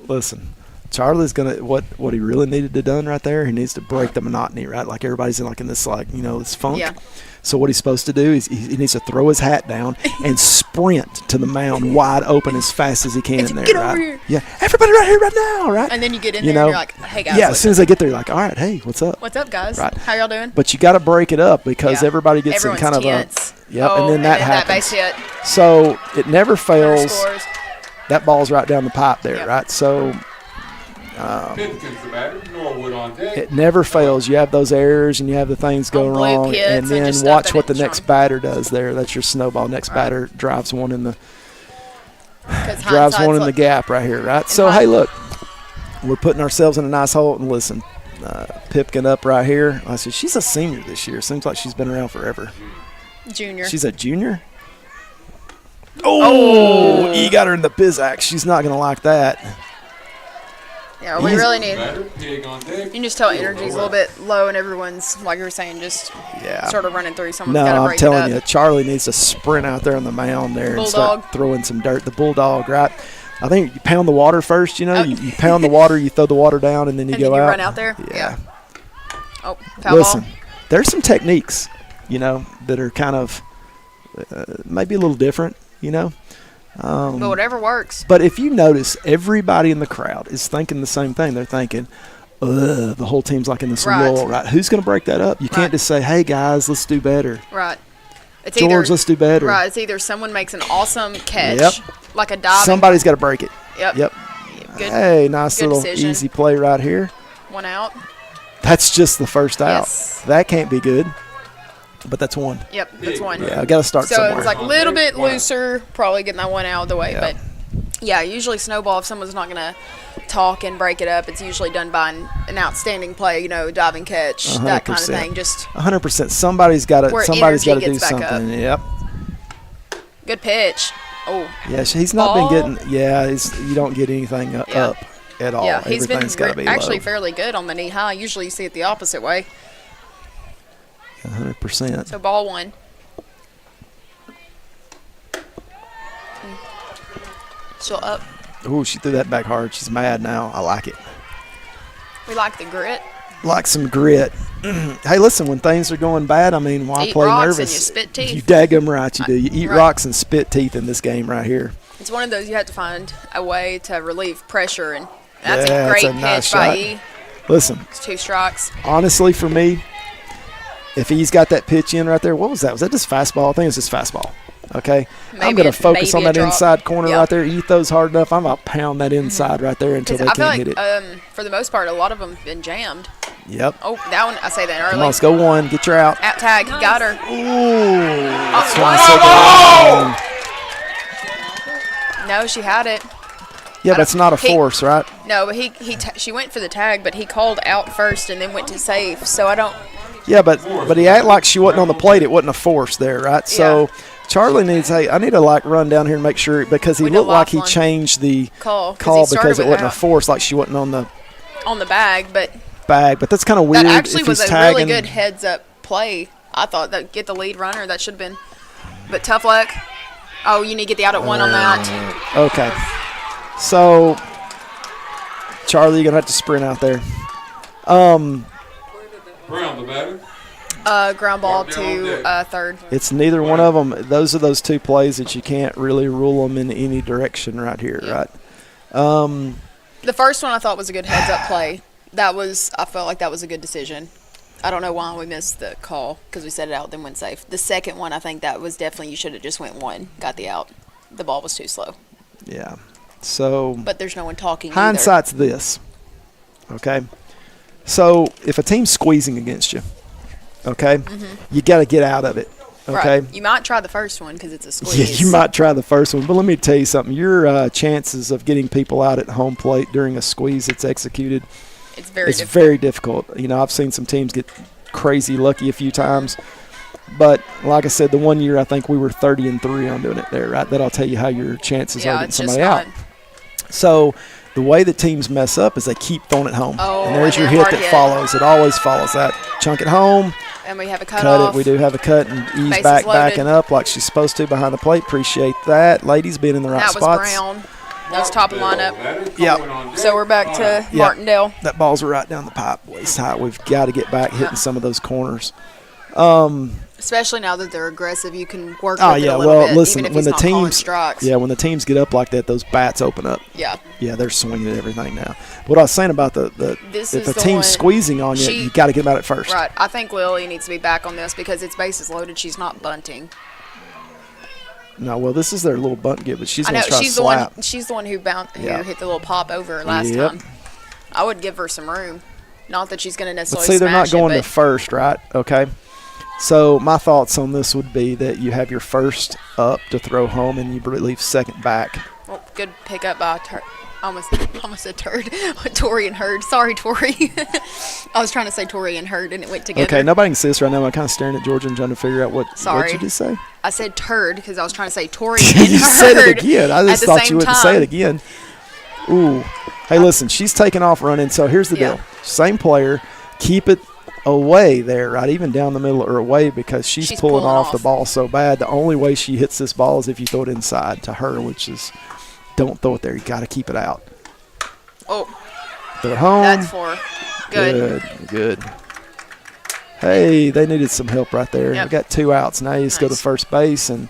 Listen, Charlie's gonna what he really needed to done right there. He needs to break the monotony, right? Like everybody's in this this funk. Yeah. So what he's supposed to do is he needs to throw his hat down and sprint to the mound wide open as fast as he can there, get right? over here. Yeah, everybody right here, right now, right? And then you get in there and you're like, hey, guys. Yeah, as soon as they get there, you're like, all right, hey, what's up? What's up, guys? Right. How y'all doing? But you got to break it up because everybody gets Everyone's in kind tense. of a – and then that happens. That base hit. So it never fails. Scores. That ball's right down the pipe there, right? So – Pipkins the batter, Norwood on deck. it never fails. You have those errors and you have the things go wrong, and then watch what the next batter does there. That's your snowball. Next batter drives one in the gap right here, right? So hey, look, we're putting ourselves in a nice hole. And listen, Pipkin up right here. I said she's a senior this year. Seems like she's been around forever. Junior. She's a junior. Oh, you got her in the Pizac. She's not gonna like that. Yeah, we really need. You can just tell energy's a little bit low, and everyone's, like you were saying, just sort of running through. Someone's got to break it up. I'm telling you, Charlie needs to sprint out there on the mound there and start throwing some dirt. The Bulldog, right? I think you pound the water first, you pound the water, you throw the water down, and then you go out. Run out there? Yeah. Oh, foul Listen, ball. there's some techniques, that are kind of maybe a little different, But whatever works. But if you notice, everybody in the crowd is thinking the same thing. They're thinking, the whole team's like in this lull, right? Who's going to break that up? You can't just say, hey, guys, let's do better. Right. It's George, let's do better. Right. It's either someone makes an awesome catch, like a dive. Somebody's got to break it. Yep. Good, hey, nice little decision. Easy play right here. One out. That's just the first out. Yes. That can't be good. But that's one. Yep, that's one. Yeah, I got to start somewhere. So it's like a little bit looser, probably getting that one out of the way. But, yeah, usually snowball, if someone's not going to talk and break it up, it's usually done by an outstanding play, diving catch, 100%. that kind of thing. Just 100%. Somebody's got to do something. Yep. Good pitch. Oh. Yeah, he's not been getting. Yeah, you don't get anything up at all. Yeah, he's been actually low. fairly good on the knee high. Usually you see it the opposite way. 100%. So ball one. Still up. Ooh, she threw that back hard. She's mad now. I like it. We like the grit. Like some grit. Hey, listen, when things are going bad, why play nervous? And you spit teeth. You daggum right you do. You eat rocks and spit teeth in this game right here. It's one of those you have to find a way to relieve pressure, and that's a great pitch by E. Listen. It's 2 strikes. Honestly, for me, if he's got that pitch in right there, what was that? Was that just fastball? I think it's just fastball. Okay? I'm going to focus on that inside corner right there. He throws hard enough. I'm going to pound that inside right there until they can't hit it. For the most part, a lot of them have been jammed. Yep. Oh, that one, I say that early. Come on, let's go one. Get your out. Out tag. Got her. Ooh. That's why I said no, she had it. Yeah, but it's not a force, right? No, but she went for the tag, but he called out first and then went to save. So I don't. Yeah, but he acted like she wasn't on the plate. It wasn't a force there, right? So Charlie needs, I need to run down here and make sure, because he looked like he changed the call because it wasn't a force, like she wasn't on the bag, but that's kind of weird. That actually was a tagging, really good heads-up play. I thought that get the lead runner, that should have been. But tough luck. Oh, you need to get the out at one on that. Okay. So, Charlie, you're going to have to sprint out there. Brown, the batter. Ground ball to third. It's neither one of them. Those are those two plays that you can't really rule them in any direction right here, right? The first one I thought was a good heads-up play. I felt like that was a good decision. I don't know why we missed the call because we set it out, then went safe. The second one, I think that was definitely you should have just went one, got the out. The ball was too slow. Yeah. So. But there's no one talking. Hindsight's this. Okay. So if a team's squeezing against you, okay, you got to get out of it. Okay. Right. You might try the first one because it's a squeeze. Yeah, you might try the first one, but let me tell you something. Your chances of getting people out at home plate during a squeeze that's executed, it's difficult. Very difficult. You know, I've seen some teams get crazy lucky a few times, but like I said, the one year I think we were 30-3 on doing it there. Right, that'll tell you how your chances are getting somebody out. So the way that teams mess up is they keep throwing it home, and there's your hit that follows. It always follows that. Chunk it home. And we have a cut off. We do have a cut and ease backing up like she's supposed to behind the plate. Appreciate that. Ladies being in the right spots. That was Brown. That was top of lineup. Yeah. So we're back to Martindale. That ball's right down the pipe, waist high. We've got to get back hitting some of those corners. Especially now that they're aggressive, you can work with it a little bit. Well, listen, even if when he's the not calling teams, strikes. when the teams get up like that, those bats open up. Yeah. Yeah, they're swinging at everything now. What I was saying about if a team's squeezing on you, you got to get them out at first. Right. I think Lily needs to be back on this because it's bases loaded. She's not bunting. No, well, this is their little bunt give, but she's going to try to she's slap. She's the one who hit the little pop over last time. I would give her some room. Not that she's going to necessarily smash it. But see, they're not going to first, right? Okay. So my thoughts on this would be that you have your first up to throw home and you leave second back. Well, good pickup by almost said Turd. Tori and Hurd. Sorry, Tori. I was trying to say Tori and Hurd and it went together. Okay, nobody can see this right now. I'm kind of staring at Georgia and trying to figure out what you just say. I said Turd because I was trying to say Tori and Hurd. You said it again. I just thought you wouldn't say it again. Ooh. Hey, listen, she's taking off running. So here's the deal. Same player. Keep it away there, right? Even down the middle or away because she's pulling off the ball so bad. The only way she hits this ball is if you throw it inside to her, which is don't throw it there. You got to keep it out. Oh. Throw it home. That's four. Good. Hey, they needed some help right there. Yep. We got 2 outs. Now you just go to first base and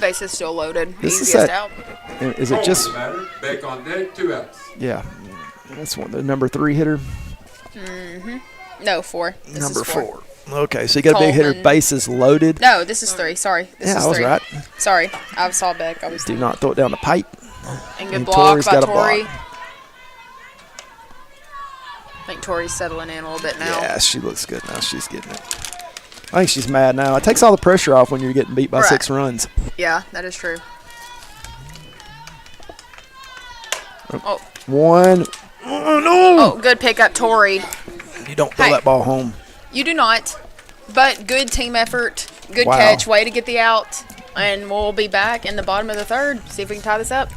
base is still loaded. This Easiest out. Is it just back on deck, 2 outs? Yeah. That's the number 3 hitter. No, 4. This number is 4. Okay, so you got a big hitter, bases loaded. No, this is 3. Sorry. This is 3. I was right. Sorry, I saw back. Do not throw it down the pipe. And good block by Tori. I think Tori's settling in a little bit now. Yeah, she looks good now. She's getting it. I think she's mad now. It takes all the pressure off when you're getting beat by 6 runs. Yeah, that is true. Oh. 1. Oh, no. Oh, good pickup, Tori. You don't throw that ball home. You do not. But good team effort. Good catch. Way to get the out. And we'll be back in the bottom of the third. See if we can tie this up.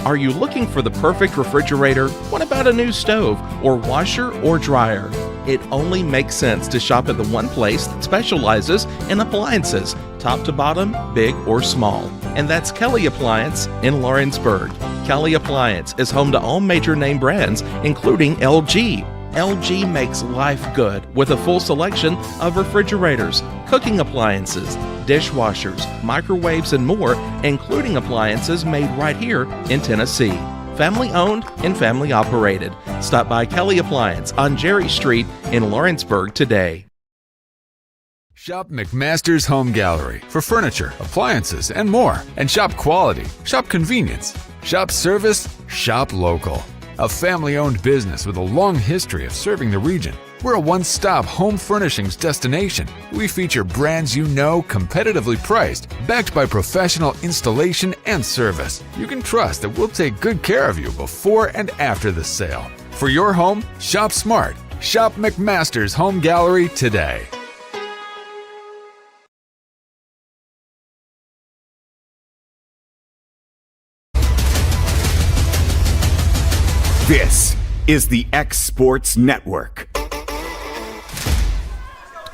Are you looking for the perfect refrigerator? What about a new stove or washer or dryer? It only makes sense to shop at the one place that specializes in appliances, top to bottom, big or small. And that's Kelly Appliance in Lawrenceburg. Kelly Appliance is home to all major name brands, including LG. LG makes life good with a full selection of refrigerators, cooking appliances, dishwashers, microwaves, and more, including appliances made right here in Tennessee. Family owned and family operated. Stop by Kelly Appliance on Jerry Street in Lawrenceburg today. Shop McMaster's Home Gallery for furniture, appliances, and more. And shop quality, shop convenience, shop service, shop local. A family-owned business with a long history of serving the region. We're a one-stop home furnishings destination. We feature brands you know, competitively priced, backed by professional installation and service. You can trust that we'll take good care of you before and after the sale. For your home, shop smart. Shop McMaster's Home Gallery today. This is the X Sports Network.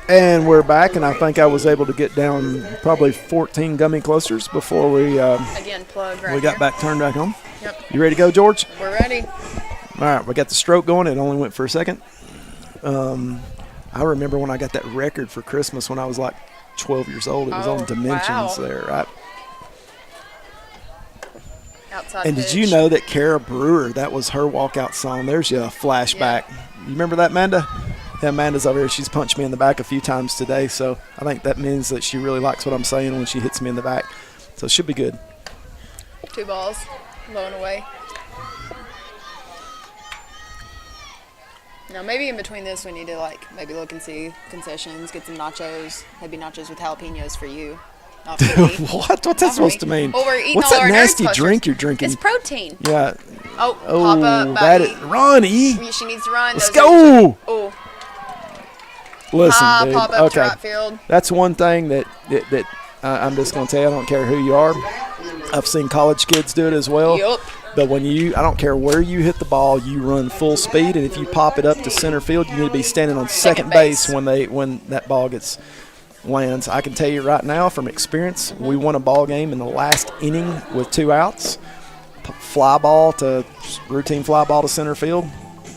And we're back, and I think I was able to get down probably 14 gummy clusters before we again plug right we got here. back turned back on. Yep. You ready to go, George? We're ready. All right, we got the stroke going. It only went for a second. I remember when I got that record for Christmas when I was like 12 years old. It was on Dimensions there, right? outside And pitch. did you know that Kara Brewer, that was her walkout song? There's your flashback. Yeah. You remember that, Amanda? Yeah, Amanda's over here. She's punched me in the back a few times today, so I think that means that she really likes what I'm saying when she hits me in the back. So it should be good. 2 balls, low and away. Now, maybe in between this, we need to, like, maybe look and see concessions, get some nachos, maybe nachos with jalapenos for you. Not for me. What's that supposed to mean? Well, we're eating What's all that our nasty Nerds drink you're drinking? It's protein. Yeah. Oh, pop up, that buddy. is, run, E. She needs to run. Let's Those go. Oh. Listen, dude. Pop up to right field. That's one thing that I'm just going to tell you. I don't care who you are. I've seen college kids do it as well. Yup. But when I don't care where you hit the ball, you run full speed, and if you pop it up to center field, you need to be standing on second base when that ball lands. I can tell you right now from experience, we won a ball game in the last inning with 2 outs. Routine fly ball to center field.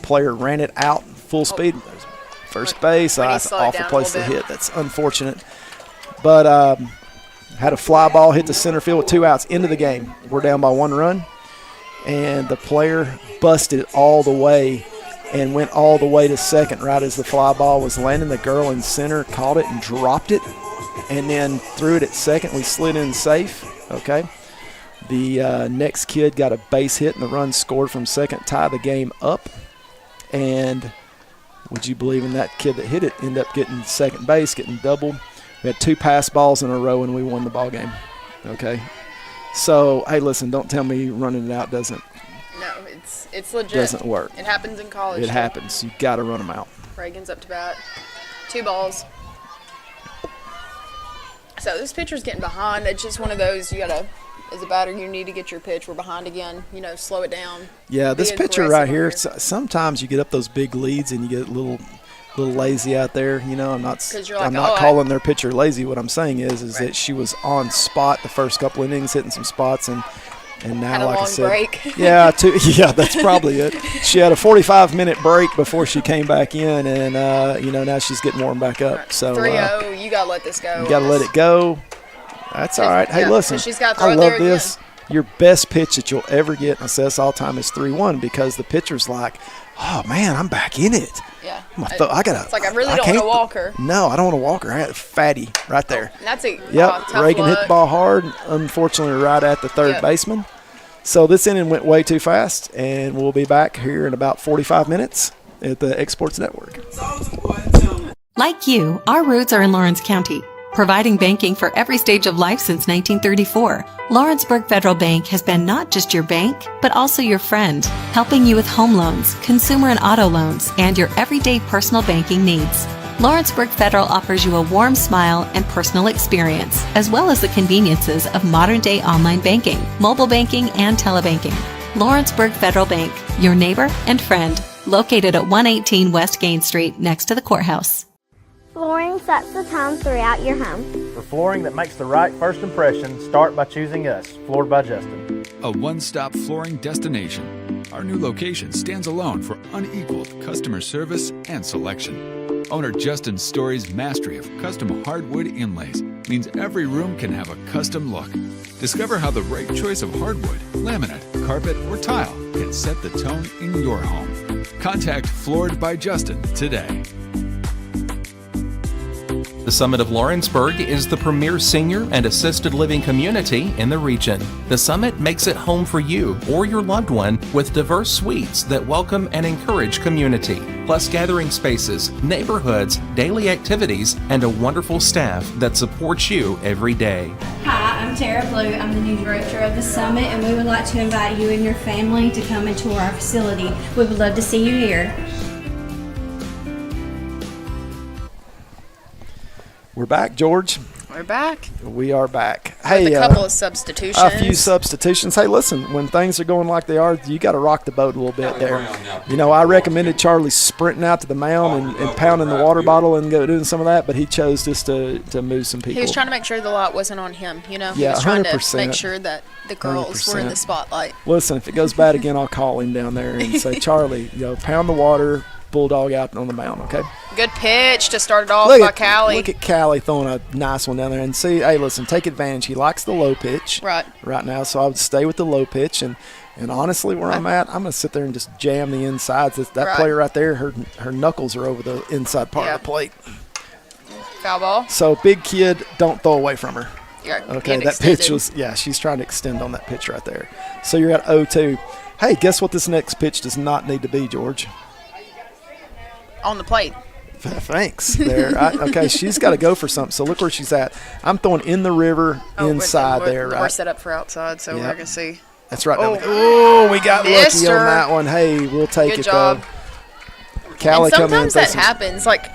Player ran it out full speed. First base, awful place to hit. That's unfortunate. But had a fly ball hit the center field with 2 outs into the game. We're down by 1 run. And the player busted all the way and went all the way to second right as the fly ball was landing. The girl in center caught it and dropped it and then threw it at second. We slid in safe, okay? The next kid got a base hit and the run scored from second, tie the game up. And would you believe in that kid that hit it ended up getting second base, getting doubled. We had 2 pass balls in a row and we won the ball game, okay? So, hey, listen, don't tell me running it out doesn't. No, it's legit. Doesn't work. It happens in college. It happens. You got to run them out. Reagan's up to bat. 2 balls. So this pitcher's getting behind. It's just one of those you gotta, as a batter, you need to get your pitch. We're behind again. Slow it down. Yeah, this pitcher right here. Sometimes you get up those big leads and you get a little lazy out there. I'm not calling their pitcher lazy. What I'm saying is that she was on spot the first couple innings, hitting some spots, and now, had a like long I said, break. yeah, that's probably it. She had a 45-minute break before she came back in, and now she's getting warmed back up. So 3-0, you gotta let this go. You gotta let it go. That's all right. Hey, listen, she's gotta throw I it love there this. Your best pitch that you'll ever get, and I say this all the time, is 3-1 because the pitcher's like, oh man, I'm back in it. Yeah. It's like I really don't want to walk her. No, I don't want to walk her. I got a fatty right there. And that's it. Yep. Tough Reagan luck. hit the ball hard, unfortunately right at the third baseman. So this inning went way too fast, and we'll be back here in about 45 minutes at the Exports Network. Like you, our roots are in Lawrence County, providing banking for every stage of life since 1934. Lawrenceburg Federal Bank has been not just your bank, but also your friend, helping you with home loans, consumer and auto loans, and your everyday personal banking needs. Lawrenceburg Federal offers you a warm smile and personal experience, as well as the conveniences of modern-day online banking, mobile banking, and telebanking. Lawrenceburg Federal Bank, your neighbor and friend, located at 118 West Gain Street, next to the courthouse. Flooring sets the tone throughout your home. For flooring that makes the right first impression, start by choosing us, Floored by Justin. A one-stop flooring destination. Our new location stands alone for unequaled customer service and selection. Owner Justin Story's mastery of custom hardwood inlays means every room can have a custom look. Discover how the right choice of hardwood, laminate, carpet, or tile can set the tone in your home. Contact Floored by Justin today. The Summit of Lawrenceburg is the premier senior and assisted living community in the region. The Summit makes it home for you or your loved one with diverse suites that welcome and encourage community, plus gathering spaces, neighborhoods, daily activities, and a wonderful staff that supports you every day. Hi, I'm Tara Blue. I'm the new director of the Summit, and we would like to invite you and your family to come and tour our facility. We would love to see you here. We're back, George. We're back. We are back. With a couple of substitutions. A few substitutions. Hey, listen, when things are going like they are, you got to rock the boat a little bit there. I recommended Charlie sprinting out to the mound and pounding the water bottle and doing some of that, but he chose just to move some people. He was trying to make sure the light wasn't on him, Yeah, he was trying 100%. to make sure that the girls were in the spotlight. Listen, if it goes bad again, I'll call him down there and say, Charlie, pound the water, bulldog out on the mound, okay? Good pitch to start it off Look by at Callie. Look at Callie throwing a nice one down there. And see, hey, listen, take advantage. He likes the low pitch right now, so I would stay with the low pitch. And honestly, where I'm at, I'm going to sit there and just jam the insides. That player right there, her knuckles are over the inside part of the plate. Foul ball. So, big kid, don't throw away from her. Okay, that extended. pitch was, she's trying to extend on that pitch right there. So, you're at 0-2. Hey, guess what this next pitch does not need to be, George? On the plate. Thanks. There. Okay, she's got to go for something. So look where she's at. I'm throwing in the river inside there, right? We're set up for outside, so we're going to see. That's right. We got lucky on that one. Hey, we'll take Good it, job. though. Callie and sometimes that happens. Like,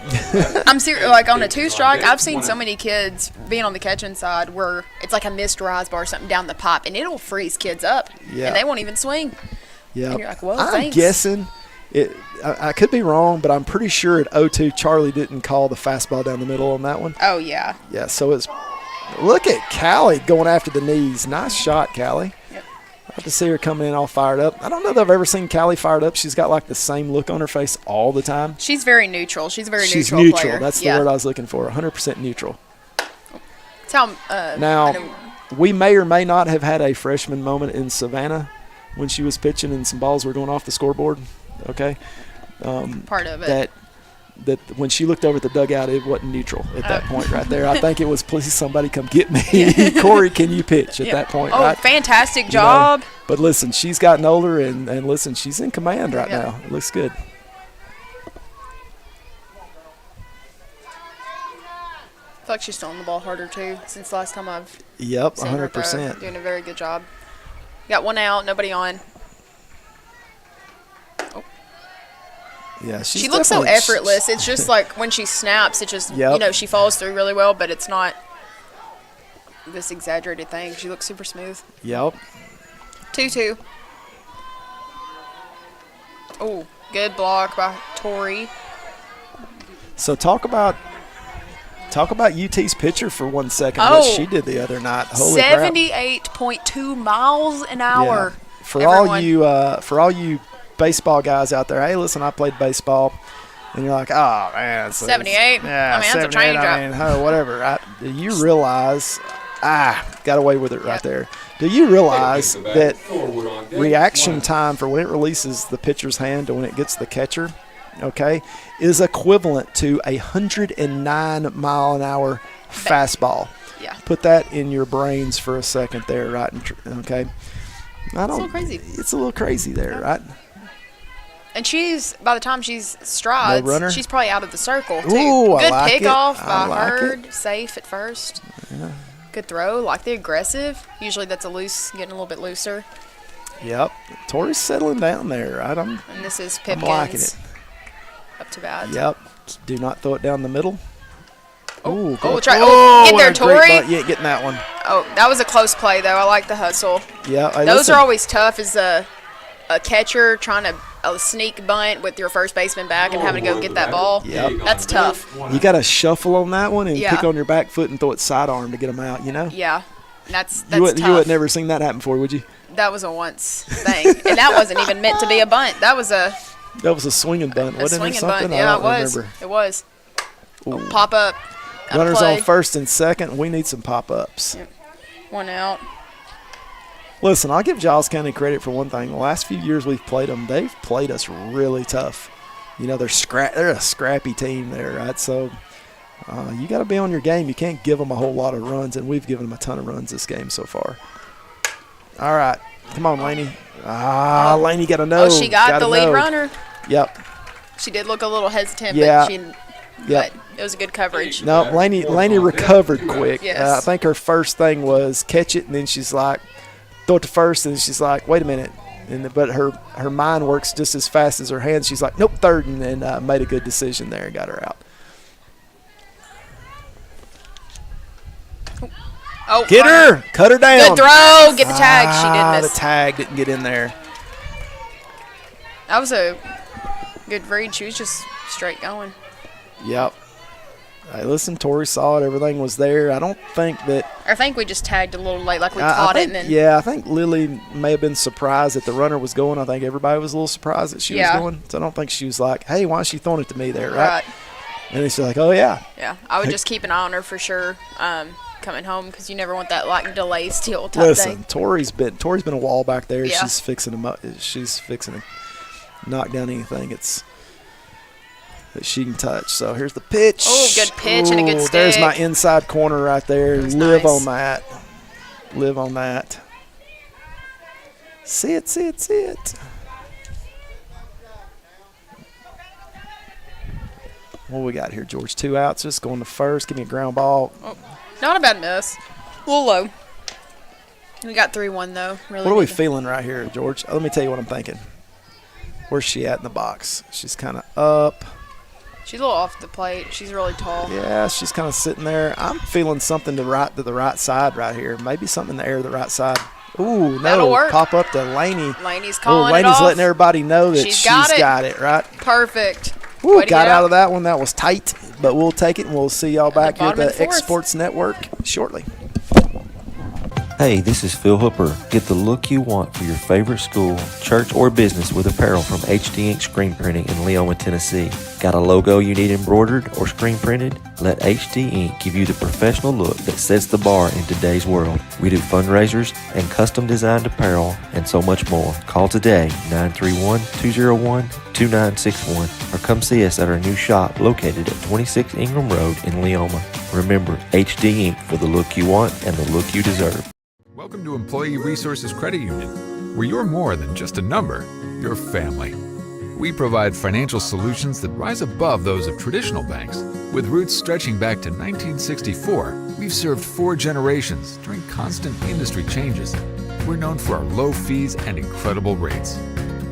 I'm serious. Like, on a 2-strike, I've seen so many kids being on the catching side where it's like a missed rise bar or something down the pipe, and it'll freeze kids up, and they won't even swing. Yeah. And you're like, well, I'm thanks. guessing – I could be wrong, but I'm pretty sure at 0-2, Charlie didn't call the fastball down the middle on that one. Oh, yeah. Yeah, so it's – look at Callie going after the knees. Nice shot, Callie. Yep. I have to see her coming in all fired up. I don't know that I've ever seen Callie fired up. She's got, like, the same look on her face all the time. She's very neutral. She's a very She's neutral player. That's the word I was looking for, 100% neutral. That's how, now, we may or may not have had a freshman moment in Savannah when she was pitching and some balls were going off the scoreboard. Okay, part of it. That when she looked over at the dugout, it wasn't neutral at that point right there. I think it was, please somebody come get me. Corey, can you pitch at that point? Oh, right? fantastic job. But listen, she's gotten older, and listen, she's in command right now. It looks good. I feel like she's throwing the ball harder, too, since last time I've seen her 100%. doing a very good job. Got one out, nobody on. Yeah, she looks so effortless. It's just like when she snaps, it just, she falls through really well, but it's not this exaggerated thing. She looks super smooth. Yep. 2-2. Oh, good block by Tori. So talk about UT's pitcher for 1 second. What she did the other night. Holy 78.2 miles an hour. Yeah. For all you baseball guys out there, hey, listen, I played baseball, and you're like, oh man, 78. Yeah, that's a train drop. Whatever. Do you realize? Got away with it right there. Do you realize that reaction time for when it releases the pitcher's hand to when it gets the catcher, okay, is equivalent to 109 mile an hour fastball? Yeah. Put that in your brains for a second there, right? Okay. It's a little crazy. It's a little crazy there, right? And by the time she's strides, she's probably out of the circle, too. Ooh, good like pickoff by Hurd, safe at first. Yeah. Good throw, like the aggressive. Usually that's getting a little bit looser. Yep. Tori's settling down there, right? And this is Pipkins. I'm liking it. Up to bat. Yep. Do not throw it down the middle. Get there, Tori. Yeah, getting that one. Oh, that was a close play, though. I like the hustle. Yeah. Those are always tough as a catcher trying to sneak bunt with your first baseman back and having to go get that ball. Yep. That's tough. You got to shuffle on that one and kick on your back foot and throw it sidearm to get them out, Yeah. That's you tough. You would never seen that happen before, would you? That was a once thing. And that wasn't even meant to be a bunt. That was a swinging bunt, wasn't it? Something? Yeah, it was. Remember. It was. Pop up. Runners on first and second. We need some pop-ups. Yep. One out. Listen, I'll give Giles County credit for one thing. The last few years we've played them, they've played us really tough. They're a scrappy team there, right? So you got to be on your game. You can't give them a whole lot of runs, and we've given them a ton of runs this game so far. All right. Come on, Laney. Laney got to know. Oh, she got the lead runner. Yep. She did look a little hesitant, but it was a good coverage. No, Laney recovered quick. Yes. I think her first thing was catch it, and then she's like, throw it to first, and she's like, wait a minute. But her mind works just as fast as her hands. She's like, nope, third, and then made a good decision there and got her out. Oh, get her! Cut her down. Good throw. Get the tag. She did miss. The tag didn't get in there. That was a good read. She was just straight going. Yep. Hey, listen, Tori saw it. Everything was there. I think we just tagged a little late, like we caught it. And then yeah, I think Lily may have been surprised that the runner was going. I think everybody was a little surprised that she was going. So I don't think she was like, hey, why is she throwing it to me there, right? And then she's like, oh, yeah. Yeah, I would just keep an eye on her for sure coming home because you never want that like delay steal type Listen, thing. Tori's been a wall back there. Yeah. She's fixing to knock down anything that she can touch. So here's the pitch. Oh, good pitch and a good stick. There's my inside corner right there. Live nice. on that. Live on that. See it. What we got here, George? 2 outs. Just going to first. Give me a ground ball. Oh, not a bad miss. A little low. We got 3-1 though. Really. What are we feeling right here, George? Let me tell you what I'm thinking. Where's she at in the box? She's kind of up. She's a little off the plate. She's really tall. Yeah, she's kind of sitting there. I'm feeling something to the right side right here. Maybe something in the air to the right side. Ooh, no. That'll work. Pop up to Laney. Laney's calling Laney's it off. letting everybody know that she's got it, right? Perfect. Woo, got out of that one. That was tight, but we'll take it, and we'll see y'all back here at the X Sports Network shortly. Hey, this is Phil Hooper. Get the look you want for your favorite school, church, or business with apparel from HD Ink Screen Printing in Leoma, Tennessee. Got a logo you need embroidered or screen printed? Let HD Ink give you the professional look that sets the bar in today's world. We do fundraisers and custom designed apparel and so much more. Call today, 931-201-2961, or come see us at our new shop located at 26 Ingram Road in Leoma. Remember, HD Ink for the look you want and the look you deserve. Welcome to Employee Resources Credit Union, where you're more than just a number, you're family. We provide financial solutions that rise above those of traditional banks. With roots stretching back to 1964, we've served 4 generations during constant industry changes. We're known for our low fees and incredible rates.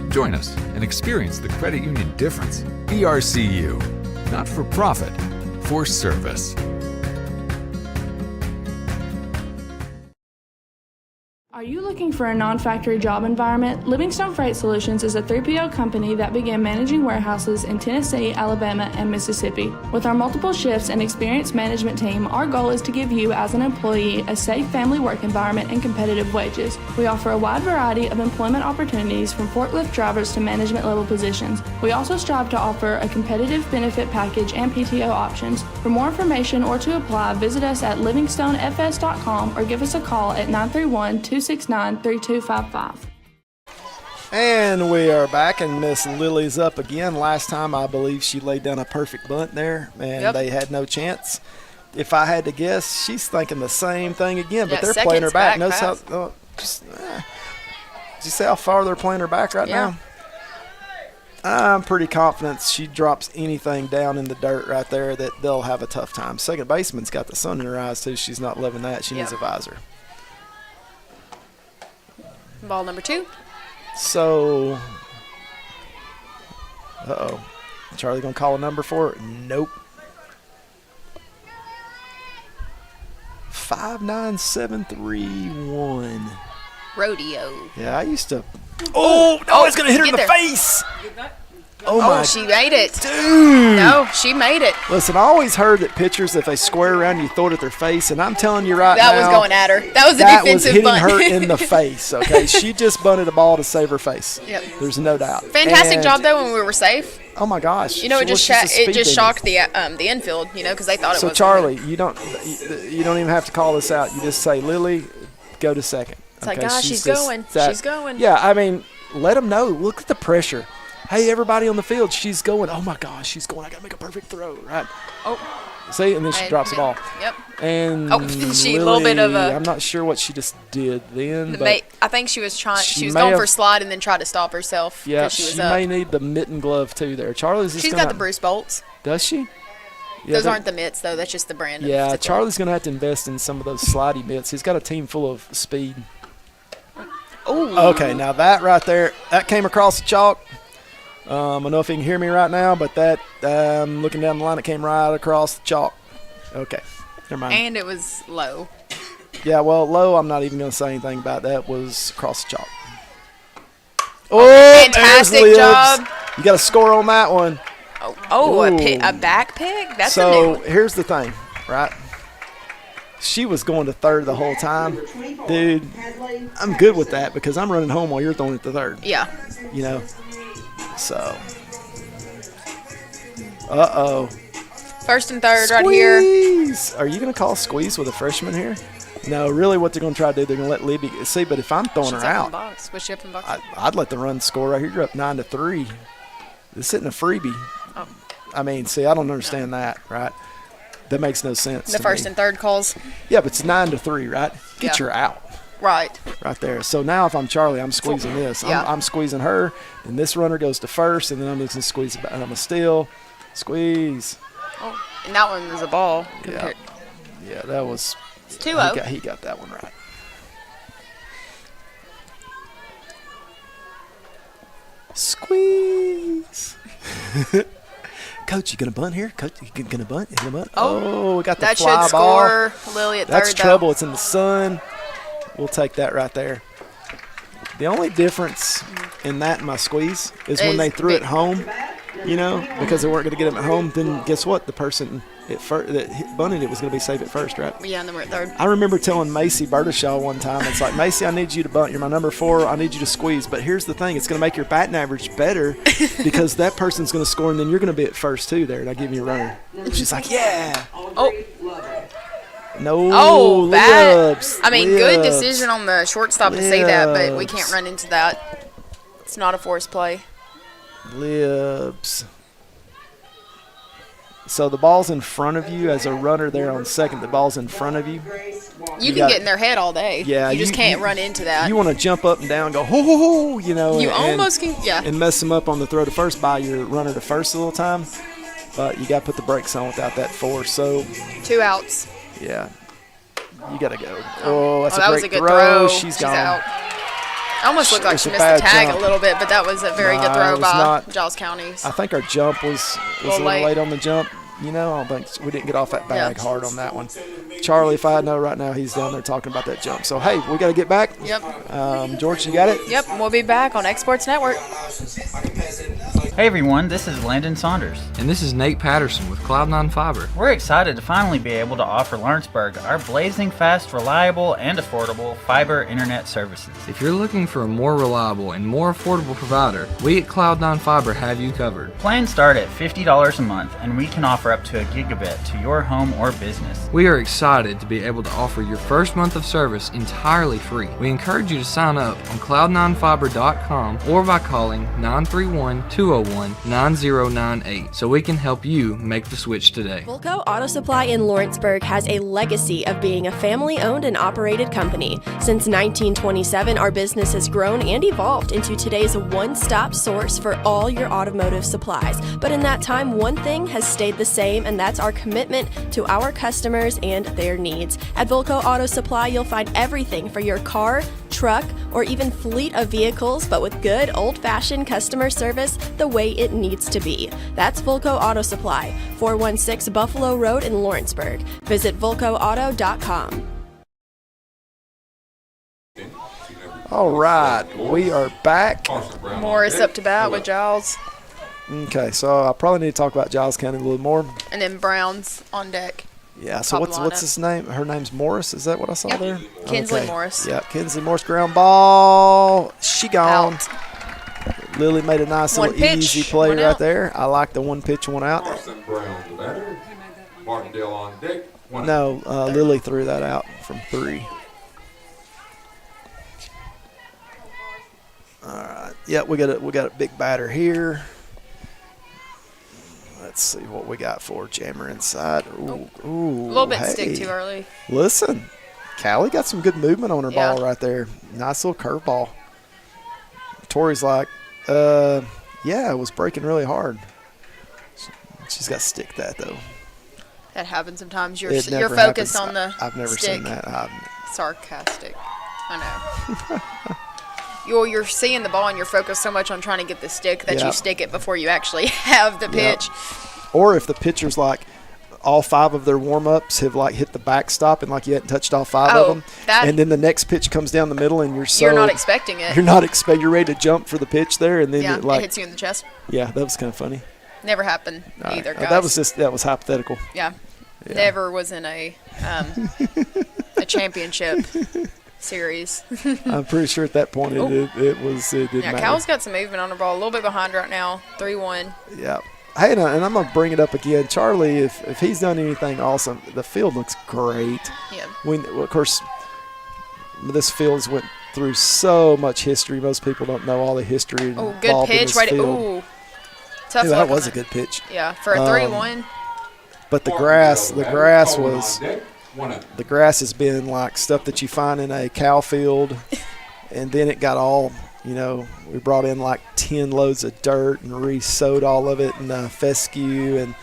Join us and experience the credit union difference. ERCU, not for profit, for service. Are you looking for a non-factory job environment? Livingstone Freight Solutions is a 3PL company that began managing warehouses in Tennessee, Alabama, and Mississippi. With our multiple shifts and experienced management team, our goal is to give you, as an employee, a safe family work environment and competitive wages. We offer a wide variety of employment opportunities from forklift drivers to management level positions. We also strive to offer a competitive benefit package and PTO options. For more information or to apply, visit us at livingstonefs.com or give us a call at 931-269-3255. And we are back, and Miss Lily's up again. Last time, I believe she laid down a perfect bunt there, and they had no chance. If I had to guess, she's thinking the same thing again, but they're playing her back. Notice how, did you see how far they're playing her back right now? I'm pretty confident she drops anything down in the dirt right there that they'll have a tough time. Second baseman's got the sun in her eyes, too. She's not loving that. She needs a visor. Ball number 2. So, Charlie gonna call a number for it? Nope. 59731. Rodeo. Yeah, I used to. Oh, it's gonna hit her in the face. Oh, she made it. Dude. No, she made it. Listen, I always heard that pitchers, if they square around, you throw it at their face, and I'm telling you right now. That was going at her. That was a defensive bunt. That was hitting her in the face, okay? She just bunted a ball to save her face. Yep. There's no doubt. Fantastic job, though, when we were safe. Oh, my gosh. You know, it just shocked the infield, because they thought it was. So, Charlie, you don't even have to call this out. You just say, Lily, go to second. It's like, gosh, she's going. She's going. Yeah, I mean, let them know. Look at the pressure. Hey, everybody on the field, she's going. Oh, my gosh, she's going. I got to make a perfect throw, right? Oh. See, and then she drops the ball. Yep. And she Lily, a little bit of a. I'm not sure what she just did then. But I think she was trying. She was going for a slide and then tried to stop herself. Yeah, she may need the mitten glove too. There, Charlie's. She's got the Bruce bolts. Does she? Yeah, those aren't the mitts though. That's just the brand. Yeah, Charlie's gonna have to invest in some of those slidey mitts. He's got a team full of speed. Oh. Okay, now that right there, that came across the chalk. I don't know if you can hear me right now, but that looking down the line, it came right across the chalk. Okay, never mind. And it was low. Yeah, well, low, I'm not even going to say anything about that. Was across the chalk. Oh, fantastic job. You got a score on that one. A back pick? That's a new one. Here's the thing, right? She was going to third the whole time. Dude, I'm good with that because I'm running home while you're throwing it to third. Yeah. You know? So. First and third right here. Squeeze! Are you going to call a squeeze with a freshman here? No, really what they're going to try to do, they're going to let Libby see, but if I'm throwing her out, Was she up in box? I'd let the run score right here. You're up 9-3. This isn't a freebie. Oh. I mean, see, I don't understand that, right? That makes no sense. The first and third calls. Yeah, but it's 9-3, right? Get your out. Right. Right there. So now if I'm Charlie, I'm squeezing this. Yeah. I'm squeezing her, and this runner goes to first, and then I'm just going to squeeze it back, and I'm going to steal. Squeeze. Oh, and that one was a ball. Yeah. Yeah, that was. It's 2-0. He got that one right. Squeeze. Coach, you gonna bunt here? Coach, you gonna bunt? You gonna bunt? Oh, we got the that fly should ball. score Lily at That's third. trouble. It's in the sun. We'll take that right there. The only difference in that and my squeeze is when they threw it home, because they weren't going to get him at home, then guess what? The person that bunted it was going to be safe at first, right? Yeah, and then we're at third. I remember telling Macy Bertishaw one time, it's like, Macy, I need you to bunt. You're my number 4. I need you to squeeze. But here's the thing. It's going to make your batting average better because that person's going to score, and then you're going to be at first, too, there, and I give you a runner. She's like, yeah. Oh. No, bad. libs, I mean, libs. good decision on the shortstop to see that, but we can't run into that. It's not a forced play. Libs. So the ball's in front of you as a runner there on second. The ball's in front of you. You can get in their head all day. Yeah, you just can't run into that. You want to jump up and down, go ho ho ho, You almost can, yeah. And mess them up on the throw to first by your runner to first a little time. But you got to put the brakes on without that force. So 2 outs. Yeah, you got to go. Oh, that's that a was great a good throw. throw. She's gone. Out. Almost looked like It's she a missed the bad tag jump. a little bit, but that was a very good throw it was by not. Giles County's. I think our jump was a little late on the jump. I don't think we didn't get off that bag hard on that one. Charlie, if I know right now, he's down there talking about that jump. So, hey, we got to get back. Yep. George, you got it? Yep, we'll be back on Exports Network. Hey everyone, this is Landon Saunders. And this is Nate Patterson with Cloud9 Fiber. We're excited to finally be able to offer Lawrenceburg our blazing fast, reliable, and affordable fiber internet services. If you're looking for a more reliable and more affordable provider, we at Cloud9 Fiber have you covered. Plans start at $50 a month, and we can offer up to a gigabit to your home or business. We are excited to be able to offer your first month of service entirely free. We encourage you to sign up on cloud9fiber.com or by calling 931-201-9098 so we can help you make the switch today. Volco Auto Supply in Lawrenceburg has a legacy of being a family-owned and operated company. Since 1927, our business has grown and evolved into today's one-stop source for all your automotive supplies. But in that time, one thing has stayed the same, and that's our commitment to our customers and their needs. At Volco Auto Supply, you'll find everything for your car, truck, or even fleet of vehicles, but with good old-fashioned customer service the way it needs to be. That's Volco Auto Supply, 416 Buffalo Road in Lawrenceburg. Visit VolcoAuto.com. All right, we are back. Morris up to bat with Giles. Okay, so I probably need to talk about Giles County a little more. And then Brown's on deck. Yeah, so what's his name? Her name's Morris. Is that what I saw there? Kinsley Morris. Yeah, Kinsley Morris, ground ball. She gone. Out. Lily made a nice One little pitch, easy play one right out. there. I like the one pitch, one out. Carson Brown, the batter. Martindale on deck. No, Lily threw that out from 3. All right. Yeah, we got a big batter here. Let's see what we got for jammer inside. Ooh, a little bit stick too early. Listen, Callie got some good movement on her ball right there. Nice little curveball. Tori's like, yeah, it was breaking really hard. She's got to stick that though. That happens sometimes. You're It focused happens. on the I've never stick. seen that. Sarcastic. I know. You're seeing the ball and you're focused so much on trying to get the stick that you stick it before you actually have the pitch. Or if the pitcher's like, all 5 of their warm-ups have like hit the backstop and like you hadn't touched all 5 of them, and then the next pitch comes down the middle and you're not expecting it. You're ready to jump for the pitch there, and then it like hits you in the chest. Yeah, that was kind of funny. Never happened either, guys. That was hypothetical. Yeah. Never was in a championship series. I'm pretty sure at that point it didn't matter. Cal's got some movement on her ball. A little bit behind right now. 3-1. Yeah. Hey, and I'm going to bring it up again. Charlie, if he's done anything awesome, the field looks great. Yeah. Of course, this field's went through so much history. Most people don't know all the history Oh, involved good in pitch. this Right. field. Ooh. Tough Dude, luck that was on a good pitch. Yeah, for a 3-1. But the grass has been like stuff that you find in a cow field, and then it got all, we brought in like 10 loads of dirt and re-sowed all of it in fescue. And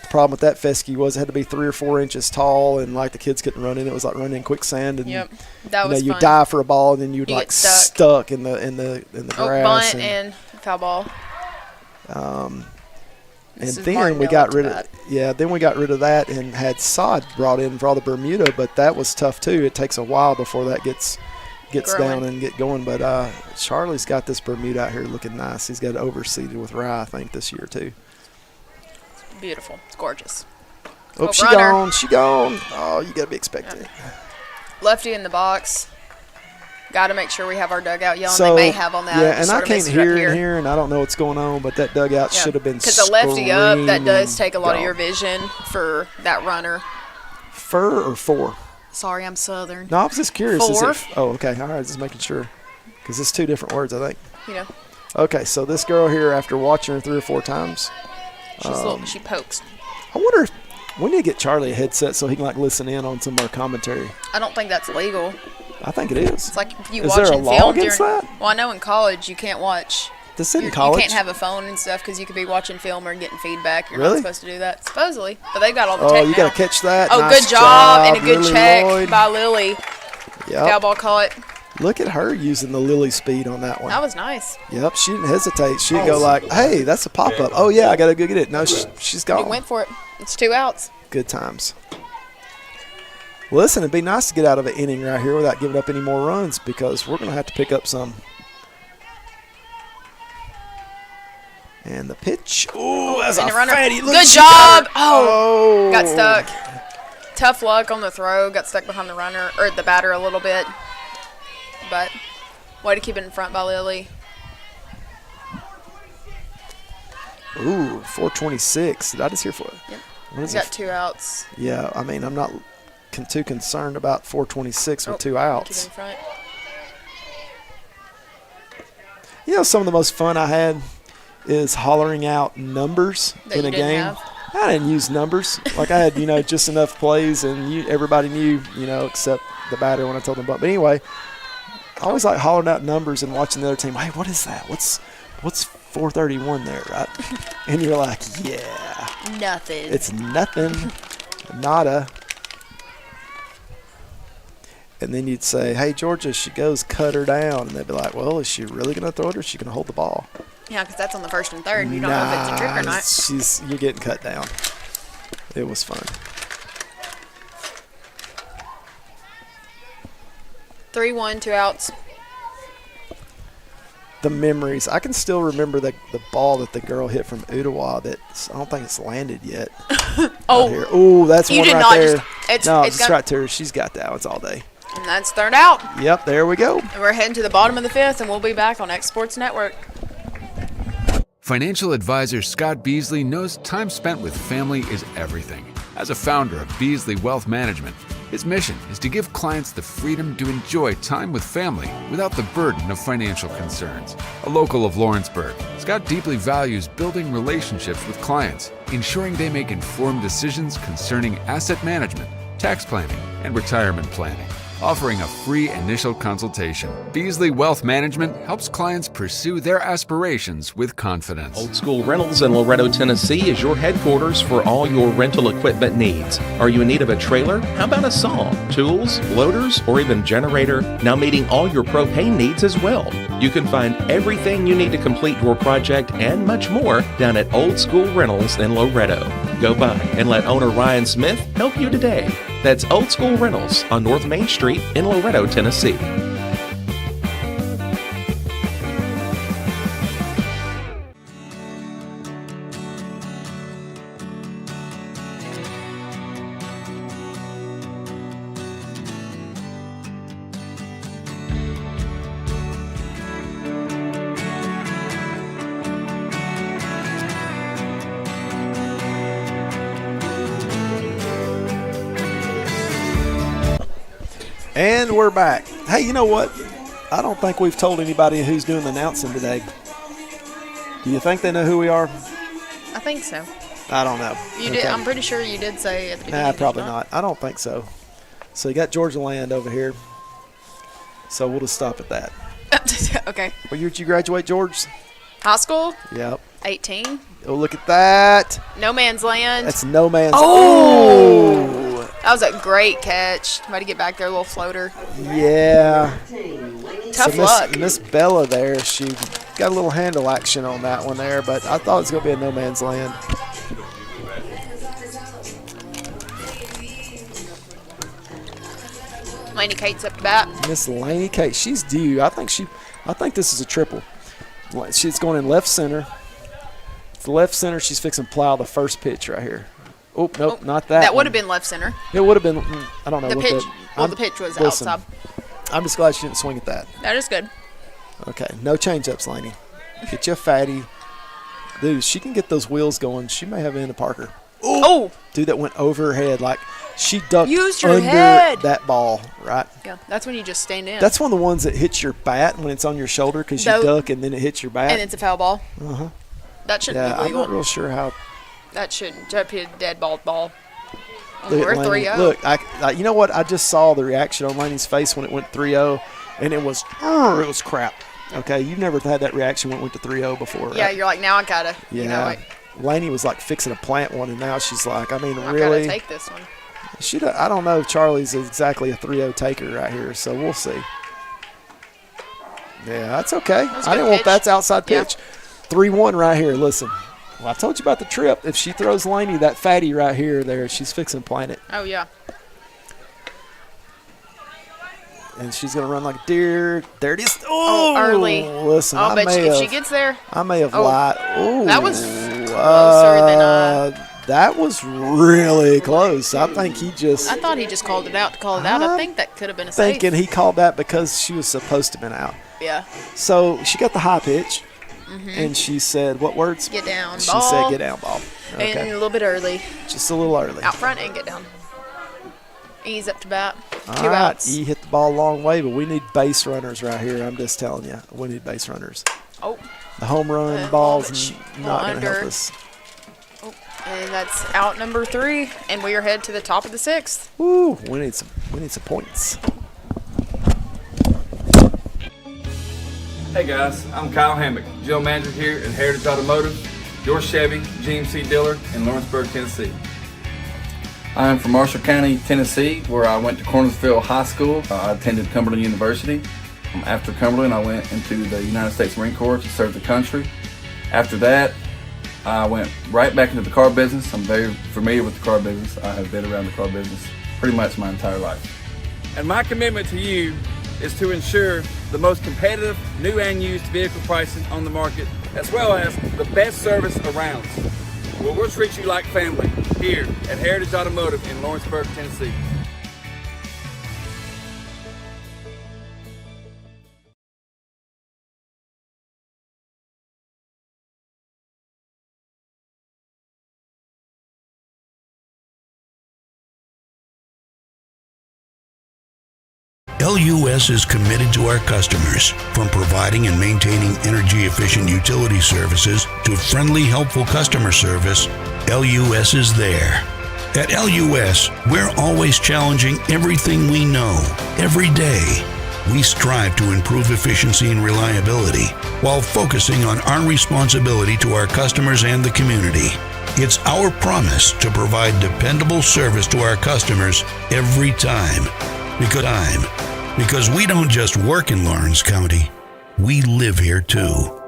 the problem with that fescue was it had to be 3 or 4 inches tall, and like the kids couldn't run in. It was like running in quicksand. And yep, that was you fun. dive for a ball, and then you'd like stuck in the grass. Bunt and foul ball. And then we got rid of that and had sod brought in for all the Bermuda, but that was tough too. It takes a while before that gets down and get going. But Charlie's got this Bermuda out here looking nice. He's got it overseeded with rye, I think, this year too. Beautiful. It's gorgeous. Oh, she gone. She gone. Oh, you got to be expecting it. Lefty in the box. Got to make sure we have our dugout yelling. They may have on that. Yeah, and I can't hear in here, and I don't know what's going on, but that dugout should have been because the lefty up, that does take a lot of your vision for that runner. Fur or 4? Sorry, I'm Southern. No, I was just curious. 4. Okay. All right, just making sure. Because it's 2 different words, I think. Okay, so this girl here, after watching her 3 or 4 times. She pokes. I wonder if we need to get Charlie a headset so he can listen in on some of our commentary. I don't think that's legal. I think it is. It's like if you is watch there a and law film against that? Well, I know in college you can't watch. This in college? You can't have a phone and stuff because you could be watching film or getting feedback. You're really? not supposed to do that, supposedly. But they've got all the tech now. You got to catch that. Oh, nice good job and a good Lily check Lloyd. by Lily. Yep. Foul ball caught. Look at her using the Lily speed on that one. That was nice. Yep, she didn't hesitate. She didn't go like, hey, that's a pop-up. Oh, yeah, I got to go get it. No, she's gone. He went for it. It's 2 outs. Good times. Listen, it'd be nice to get out of an inning right here without giving up any more runs because we're going to have to pick up some. And the pitch. Ooh, that's a fatty. Good job. Oh, got stuck. Tough luck on the throw. Got stuck behind the runner or the batter a little bit. But way to keep it in front by Lily. Ooh, 426. Did I just hear for it? Yep. He's got 2 outs. Yeah, I mean, I'm not too concerned about 426 with 2 outs. Keep it in front. Some of the most fun I had is hollering out numbers in a game. I didn't use numbers. Like I had, just enough plays, and everybody knew, except the batter when I told them about. But anyway, I always like hollering out numbers and watching the other team. Hey, what is that? What's 431 there, right? And you're like, yeah. Nothing. It's nothing. Nada. And then you'd say, hey, Georgia, she goes, cut her down. And they'd be like, well, is she really going to throw it or is she going to hold the ball? Yeah, because that's on the 1st and 3rd. You don't know if it's a trick or not. You're getting cut down. It was fun. 3-1, 2 outs. The memories. I can still remember the ball that the girl hit from Ottawa that I don't think it's landed yet. Oh, that's one right there. It's right to her. She's got that. It's all day. And that's 3rd out. Yep, there we go. And we're heading to the bottom of the 5th, and we'll be back on X Sports Network. Financial advisor Scott Beasley knows time spent with family is everything. As a founder of Beasley Wealth Management, his mission is to give clients the freedom to enjoy time with family without the burden of financial concerns. A local of Lawrenceburg, Scott deeply values building relationships with clients, ensuring they make informed decisions concerning asset management, tax planning, and retirement planning. Offering a free initial consultation, Beasley Wealth Management helps clients pursue their aspirations with confidence. Old School Rentals in Loretto, Tennessee is your headquarters for all your rental equipment needs. Are you in need of a trailer? How about a saw, tools, loaders, or even generator? Now meeting all your propane needs as well. You can find everything you need to complete your project and much more down at Old School Rentals in Loretto. Go by and let owner Ryan Smith help you today. That's Old School Rentals on North Main Street in Loretto, Tennessee. And we're back. Hey, you know what? I don't think we've told anybody who's doing the announcing today. Do you think they know who we are? I think so. I don't know. You did. I'm pretty sure you did say at the beginning. Nah, probably not. I don't think so. So you got Georgia Land over here. So we'll just stop at that. Okay. What year did you graduate, George? High school? Yep. 18. Oh, look at that. No Man's Land. That's No Man's Land. Oh! That was a great catch. Way to get back there, a little floater. Yeah. Tough luck. Miss Bella there, she got a little handle action on that one there, but I thought it was going to be a No Man's Land. Laney Cates up to bat. Miss Laney Kate, she's due. I think this is a triple. She's going in left center. The left center, she's fixing to plow the first pitch right here. Oh, nope, not that. That would have been left center. It would have been, I don't know. The pitch, the pitch was outside. I'm just glad she didn't swing at that. That is good. Okay, no change-ups, Laney. Get you a fatty. Dude, she can get those wheels going. She may have it in the Parker. Oh! Dude, that went over her head. Like, she ducked Used your under head. that ball, right? Yeah, that's when you just stand in. That's one of the ones that hits your bat when it's on your shoulder because you duck and then it hits your bat. And it's a foul ball. Uh-huh. That shouldn't be I'm legal. not real sure how. That shouldn't. That be a dead ball. Look We're at Laney. 3-0. Look, I you know what? I just saw the reaction on Laney's face when it went 3-0, and it was crap. Okay, you've never had that reaction when it went to 3-0 before, right? Yeah, you're like, now I gotta. Yeah. You know, like, Laney was like fixing to plant one, and now she's like, I mean, I really? gotta take this one. I don't know if Charlie's exactly a 3-0 taker right here, so we'll see. Yeah, that's okay. I didn't want that's outside pitch. 3-1 right here. Listen, well, I told you about the trip. If she throws Laney that fatty right here, there, she's fixing to plant it. Oh, yeah. And she's going to run like a deer. There it is. Oh, early. Listen, I'll bet if she gets there. I may have lied. Oh, that was closer than that was really close. I think he just. I thought he just called it out to call it out. I think that could have been a safe. Thinking he called that because she was supposed to have been out. Yeah. So she got the high pitch, and she said, what words? Get down, she ball. She said, get down, ball. Okay. And a little bit early. Just a little early. Out front and get down. Ease up to bat. All 2 right. outs. E hit the ball a long way, but we need base runners right here. I'm just telling you. We need base runners. Oh. The home run ball's not going to help us. Oh. And that's out number 3, and we are headed to the top of the 6th. Woo! We need some points. Hey guys, I'm Kyle Hammock, General Manager here at Heritage Automotive, your Chevy GMC dealer in Lawrenceburg, Tennessee. I am from Marshall County, Tennessee, where I went to Cornersville High School. I attended Cumberland University. After Cumberland, I went into the United States Marine Corps to serve the country. After that, I went right back into the car business. I'm very familiar with the car business. I have been around the car business pretty much my entire life. And my commitment to you is to ensure the most competitive new and used vehicle pricing on the market, as well as the best service around. Well, we'll treat you like family here at Heritage Automotive in Lawrenceburg, Tennessee. LUS is committed to our customers, from providing and maintaining energy-efficient utility services to friendly, helpful customer service. LUS is there. At LUS, we're always challenging everything we know, every day. We strive to improve efficiency and reliability while focusing on our responsibility to our customers and the community. It's our promise to provide dependable service to our customers every time. Because we don't just work in Lawrence County, we live here too.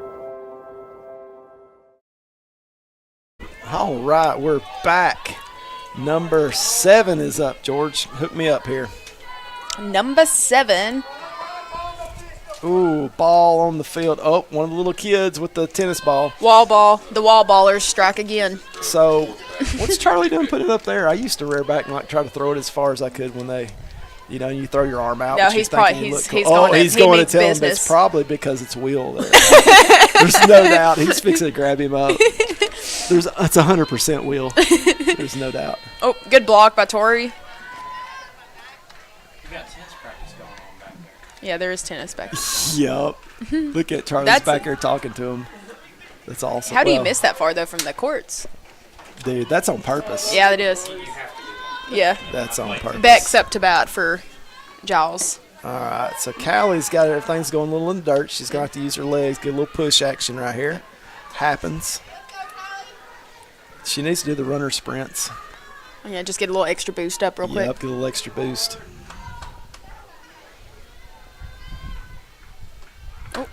All right, we're back. Number 7 is up, George. Hook me up here. Number 7. Ooh, ball on the field. Oh, one of the little kids with the tennis ball. Wall ball. The wall ballers strike again. So, what's Charlie doing putting it up there? I used to rear back and try to throw it as far as I could when they, you throw your arm out. No, he's probably he's going to tell him. It's probably because it's wheel there. There's no doubt he's fixing to grab him up. It's 100% wheel. There's no doubt. Oh, good block by Tori. We got tennis practice Yeah, there is tennis back. Yup. Look at Charlie's back here talking to him. That's awesome. How do you miss that far, though, from the courts? Dude, that's on purpose. Yeah, it is. Yeah. That's on purpose. Beck's up to bat for Giles. All right, so Callie's got everything's going a little in the dirt. She's going to have to use her legs, get a little push action right here. Happens. She needs to do the runner sprints. Yeah, just get a little extra boost up real quick. Yep, get a little extra boost. Oh.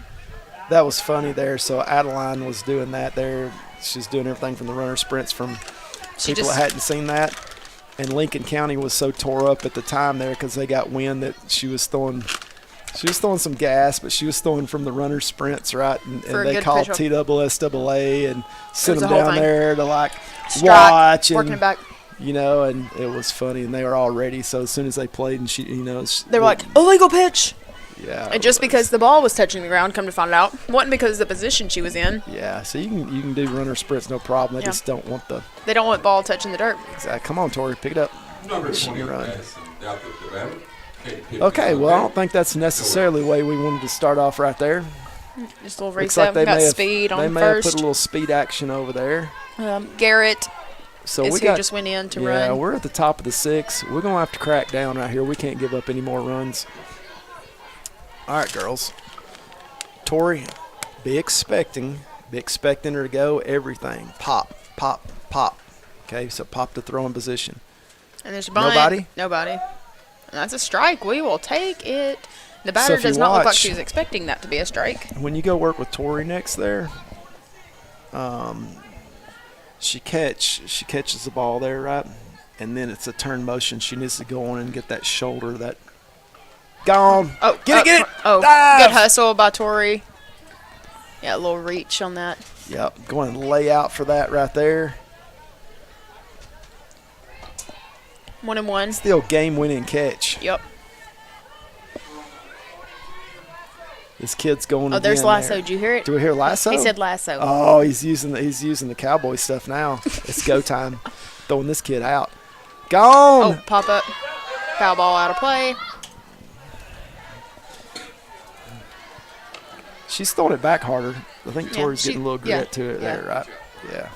That was funny there. So Adeline was doing that there. She's doing everything from the runner sprints from people that hadn't seen that. And Lincoln County was so tore up at the time there because they got wind that she was throwing some gas, but she was throwing from the runner sprints, right? And they called TSSAA and sent them down there to like watch working it back. You know, and it was funny, and they were all ready. So as soon as they played, and they were like, illegal pitch. Yeah. And just because the ball was touching the ground, come to find out, wasn't because of the position she was in. Yeah, so you can do runner sprints, no problem. They just don't want They don't want ball touching the dirt. Exactly. Come on, Tori, pick it up. Number She can 20 run. pass out the batter. Okay, well, I don't think that's necessarily the way we wanted to start off right there. Just a little Looks reset. like Got speed on they may first. have put a little speed action over there. Garrett So is we who just went in to run. Yeah, we're at the top of the 6th. We're going to have to crack down right here. We can't give up any more runs. All right, girls. Tori, be expecting her to go everything. Pop, pop, pop. Okay, so pop to throw in position. And there's a bunt. Nobody. And that's a strike. We will take it. The batter does not look like she was expecting that to be a strike. When you go work with Tori next there, she catches the ball there, right? And then it's a turn motion. She needs to go on and get that shoulder that gone. Oh, get it. Oh, Dive. good hustle by Tori. Yeah, a little reach on that. Yep, going to lay out for that right there. 1-1. Still game-winning catch. Yep. This kid's going. Oh, there's again Lasso. there. Did you hear it? Do we hear Lasso? He said Lasso. Oh, he's using the cowboy stuff now. It's go time. Throwing this kid out. Gone. Oh, pop up. Foul ball out of play. She's throwing it back harder. I think Tori's getting a little grit to it there, right? Yeah.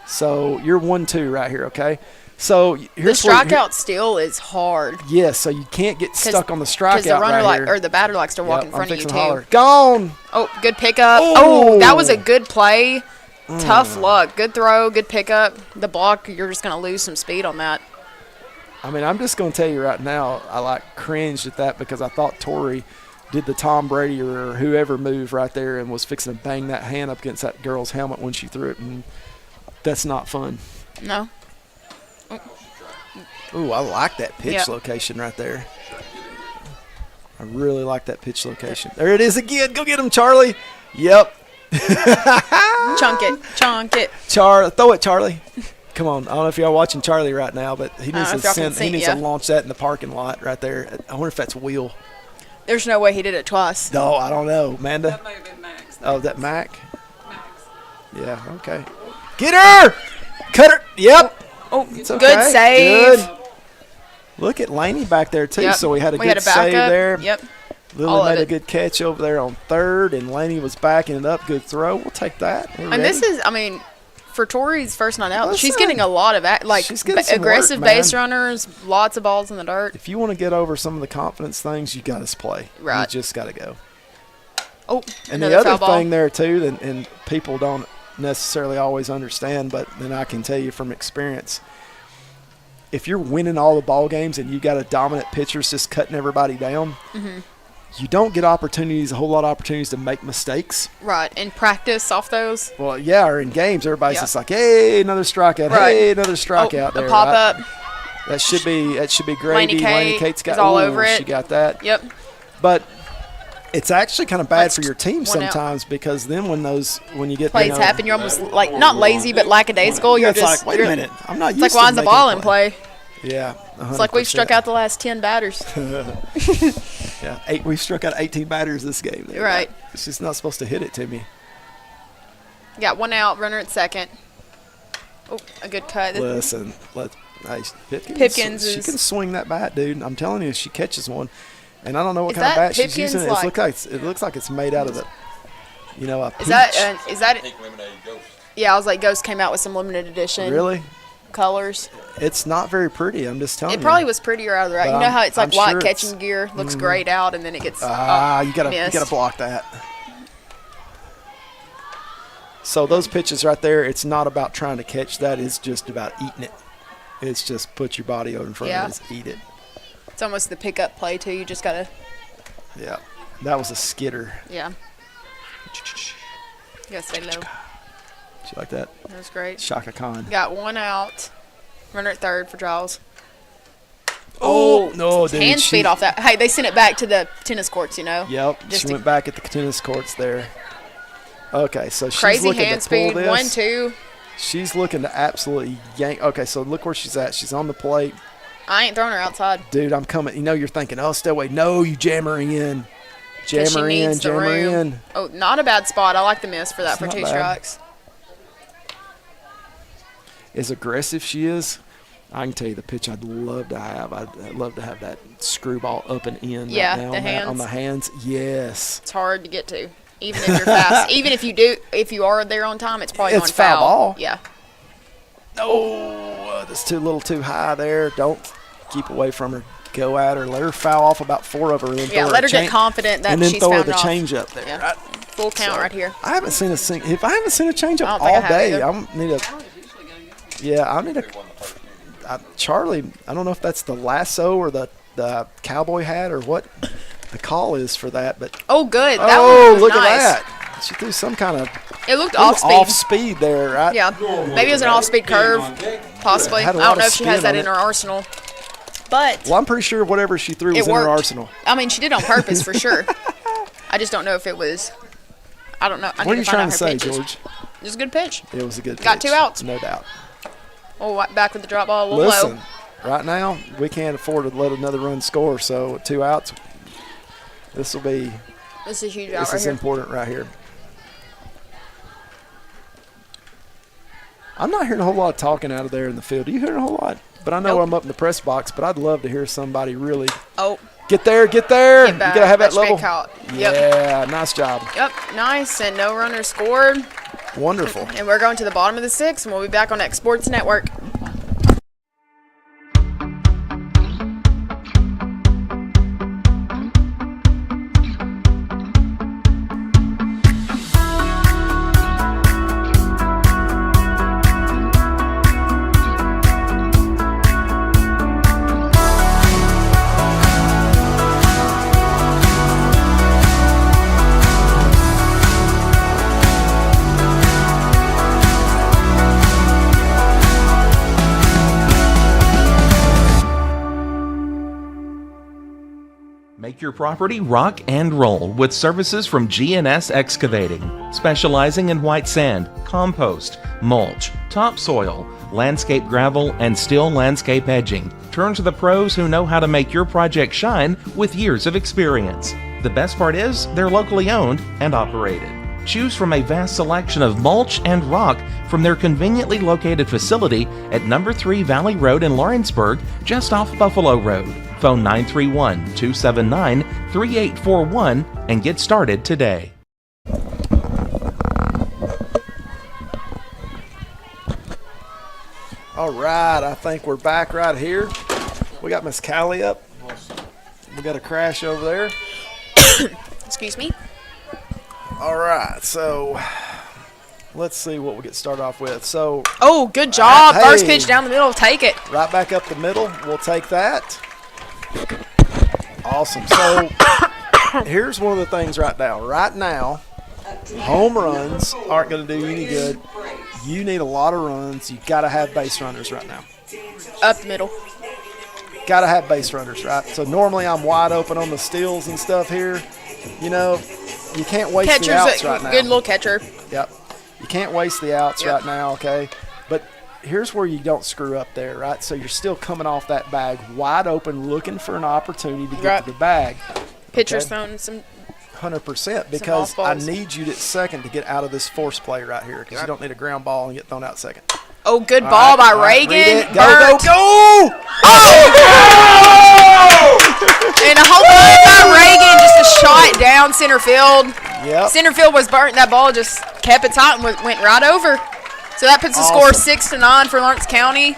So you're 1-2 right here, okay? So here's the strikeout still is hard. Yeah, so you can't get stuck on the strikeout because the runner right here. or the batter likes to walk in front of you too. Holler. Gone. Oh, good pickup. Oh, that was a good play. Tough luck. Good throw. Good pickup. The block, you're just going to lose some speed on that. I mean, I'm just going to tell you right now, I cringed at that because I thought Tori did the Tom Brady or whoever move right there and was fixing to bang that hand up against that girl's helmet when she threw it, and that's not fun. No. Ooh, I like that pitch location right there. I really like that pitch location. There it is again. Go get him, Charlie. Yep. Chunk it. Throw it, Charlie. Come on. I don't know if y'all watching Charlie right now, but he needs to launch that in the parking lot right there. I wonder if that's Wheel. There's no way he did it twice. No, I don't know. Amanda? That might have been Max. Oh, that Mac? Yeah, okay. Get her! Cut her! Yep. Oh, it's okay. Good save. Good. Look at Laney back there, too. Yep. So we had a good good save there. Yep. Lily made a good catch over there on third, and Laney was backing it up. Good throw. We'll take that. This is, for Tori's first night out, she's getting a lot of aggressive work, base runners, lots of balls in the dirt. If you want to get over some of the confidence things, you got to play. Right. You just got to go. Oh, and the other thing there, too, and people don't necessarily always understand, but then I can tell you from experience, if you're winning all the ball games and you got a dominant pitcher just cutting everybody down, you don't get a whole lot of opportunities to make mistakes. Right, and practice off those. Well, yeah, or in games, everybody's just like, hey, another strikeout. Right. Hey, another strikeout there. A pop-up. That should be gravy. Laney Kate's got all over it. She got that. Yep. But it's actually kind of bad for your team sometimes because then when you get plays happen, you're almost like not lazy but lackadaisical. You're just like, wait a minute, I'm not. It's like why's the ball in play? Yeah, 100%. It's like we've struck out the last 10 batters. Yeah, we've struck out 18 batters this game. Right. It's just not supposed to hit it to me. Got one out, runner at second. Oh, a good cut. Listen, Hey, Pipkins she is- can swing that bat, dude. I'm telling you, she catches one. And I don't know what Is kind of that bat she's using. Pipkins It looks like it's made out of a peach. Is that Pink Lemonade Ghost? Yeah, I was like, Ghost came out with some limited edition. Really? Colors. It's not very pretty. I'm just telling you. It probably was prettier out of the rack. You know how it's like I'm white sure catching gear looks great out, and then it gets you missed. gotta block that. So those pitches right there, it's not about trying to catch that. It's just about eating it. It's just put your body over in front of it and eat it. It's almost the pickup play too. You just gotta. Yeah, that was a skidder. Yeah. You gotta stay low. Did you like that? That was great. Shaka Khan. Got one out. Runner at third for Giles. Oh no, dude! Hand speed off that. Hey, they sent it back to the tennis courts. You know. Yep. She went back at the tennis courts there. Okay, so she's crazy looking hand to pull speed. this. 1-2. She's looking to absolutely yank. Okay, so look where she's at. She's on the plate. I ain't throwing her outside. Dude, I'm coming. You know, you're thinking, oh, stay away. No, you jam her in. Jam her in. Jam her in. Oh, not a bad spot. I like the miss for that for 2 strikes. As aggressive she is, I can tell you the pitch I'd love to have. I'd love to have that screwball up and in. Yeah, right now the hands. on the hands. Yes. It's hard to get to. Even if you're fast. Even if you are there on time, it's probably It's going foul. ball. Yeah. Oh, that's a little too high there. Don't keep away from her. Go at her. Let her foul off about 4 of her. And then Yeah, let her get confident that and then she's throw her found the off. change up there. Yeah. Right? Full count right here. I haven't seen if I haven't seen a change I up don't think I all have day. either. I need a. I need a. Charlie, I don't know if that's the lasso or the cowboy hat or what the call is for that, but Oh, good. That one was look nice. at that! She threw some kind of. It looked off speed. Off speed there, right? Yeah. Maybe it was an off speed curve. Possibly. I Had a don't lot know of if she has spin that on in it. her arsenal. But Well, I'm pretty sure whatever she threw was it in worked. her arsenal. I mean, she did on purpose for sure. I just don't know if it was. I don't know. I What are need you to trying find out to her say, pitches. George? It was a good pitch. It was a good Got pitch, 2 outs. no doubt. Oh, back with the drop ball a little Listen, low. right now we can't afford to let another run score, so 2 outs. This will be. This is a huge out This right is here. important right here. I'm not hearing a whole lot of talking out of there in the field. Are you hearing a whole lot? But I know Nope. I'm up in the press box, but I'd love to hear somebody really Oh. get there. Get You back. gotta have that should be a level. count. Yep. Yeah, nice job. Yep. Nice. And no runners scored. Wonderful. And we're going to the bottom of the 6th, and we'll be back on X Sports Network. Make your property rock and roll with services from G&S Excavating, specializing in white sand, compost, mulch, topsoil, landscape gravel, and steel landscape edging. Turn to the pros who know how to make your project shine with years of experience. The best part is they're locally owned and operated. Choose from a vast selection of mulch and rock from their conveniently located facility at number 3 Valley Road in Lawrenceburg, just off Buffalo Road. Phone 931-279-3841 and get started today. All right, I think we're back right here. We got Miss Callie up. We got a crash over there. Excuse me. All right, so let's see what we get started off with. So, Oh, good job. Hey. First pitch down the middle. Take it. right back up the middle. We'll take that. Awesome. So here's one of the things right now. Right now, home runs aren't going to do you any good. You need a lot of runs. You got to have base runners right now. Up the middle. Got to have base runners, right? So normally I'm wide open on the steals and stuff here. You know, you can't waste Catcher's the outs a right now. good little catcher. Yep. You can't waste the outs Yep. right now, okay? But here's where you don't screw up there, right? So you're still coming off that bag wide open, looking for an opportunity to get Right. to the bag. Pitcher's okay? throwing some. 100% because off I balls. need you to second to get out of this force play right here because you don't need a ground ball and get thrown out second. Oh, good ball by Reagan. Go! And a home run by Reagan, just a shot down center field. Yep. Center field was burnt. That ball just kept its height and went right over. So that puts the score 6-9 for Lawrence County.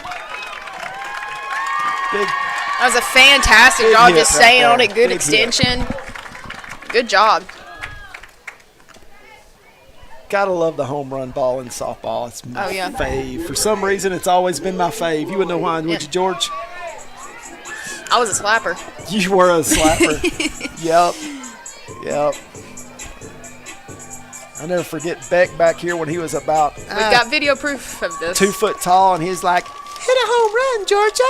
That was a fantastic job just staying on it. Good extension. Good job. Gotta love the home run ball in softball. It's my Oh, yeah. fave. For some reason, it's always been my fave. You wouldn't know why, would you, George? I was a slapper. You were a slapper. Yep. I'll never forget Beck back here when he was about We've got video proof of this. 2 foot tall, and he's like, hit a home run, Georgia.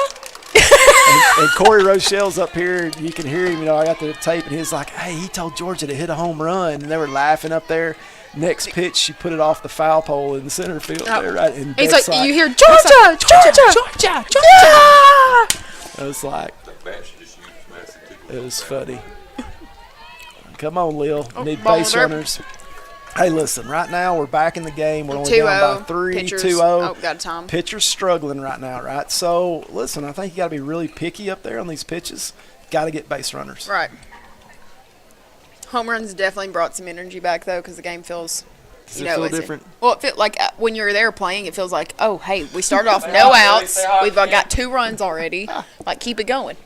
and Corey Rochelle's up here. You can hear him. I got the tape, and he's like, hey, he told Georgia to hit a home run. And they were laughing up there. Next pitch, she put it off the foul pole in the center field there, right? And he's Beck's like, you hear Georgia. It was like, it was funny. Come on, Lil. Need base runners. Hey, listen, right now we're back in the game. We're only down by 3, 2-0. Oh, got time. Pitcher's struggling right now, right? So, listen, I think you got to be really picky up there on these pitches. Got to get base runners. Right. Home runs definitely brought some energy back, though, because the game feels, Does it feel different? Well, it felt like when you're there playing, it feels like, oh, hey, we started off no outs. We've got 2 runs already. Like, keep it going.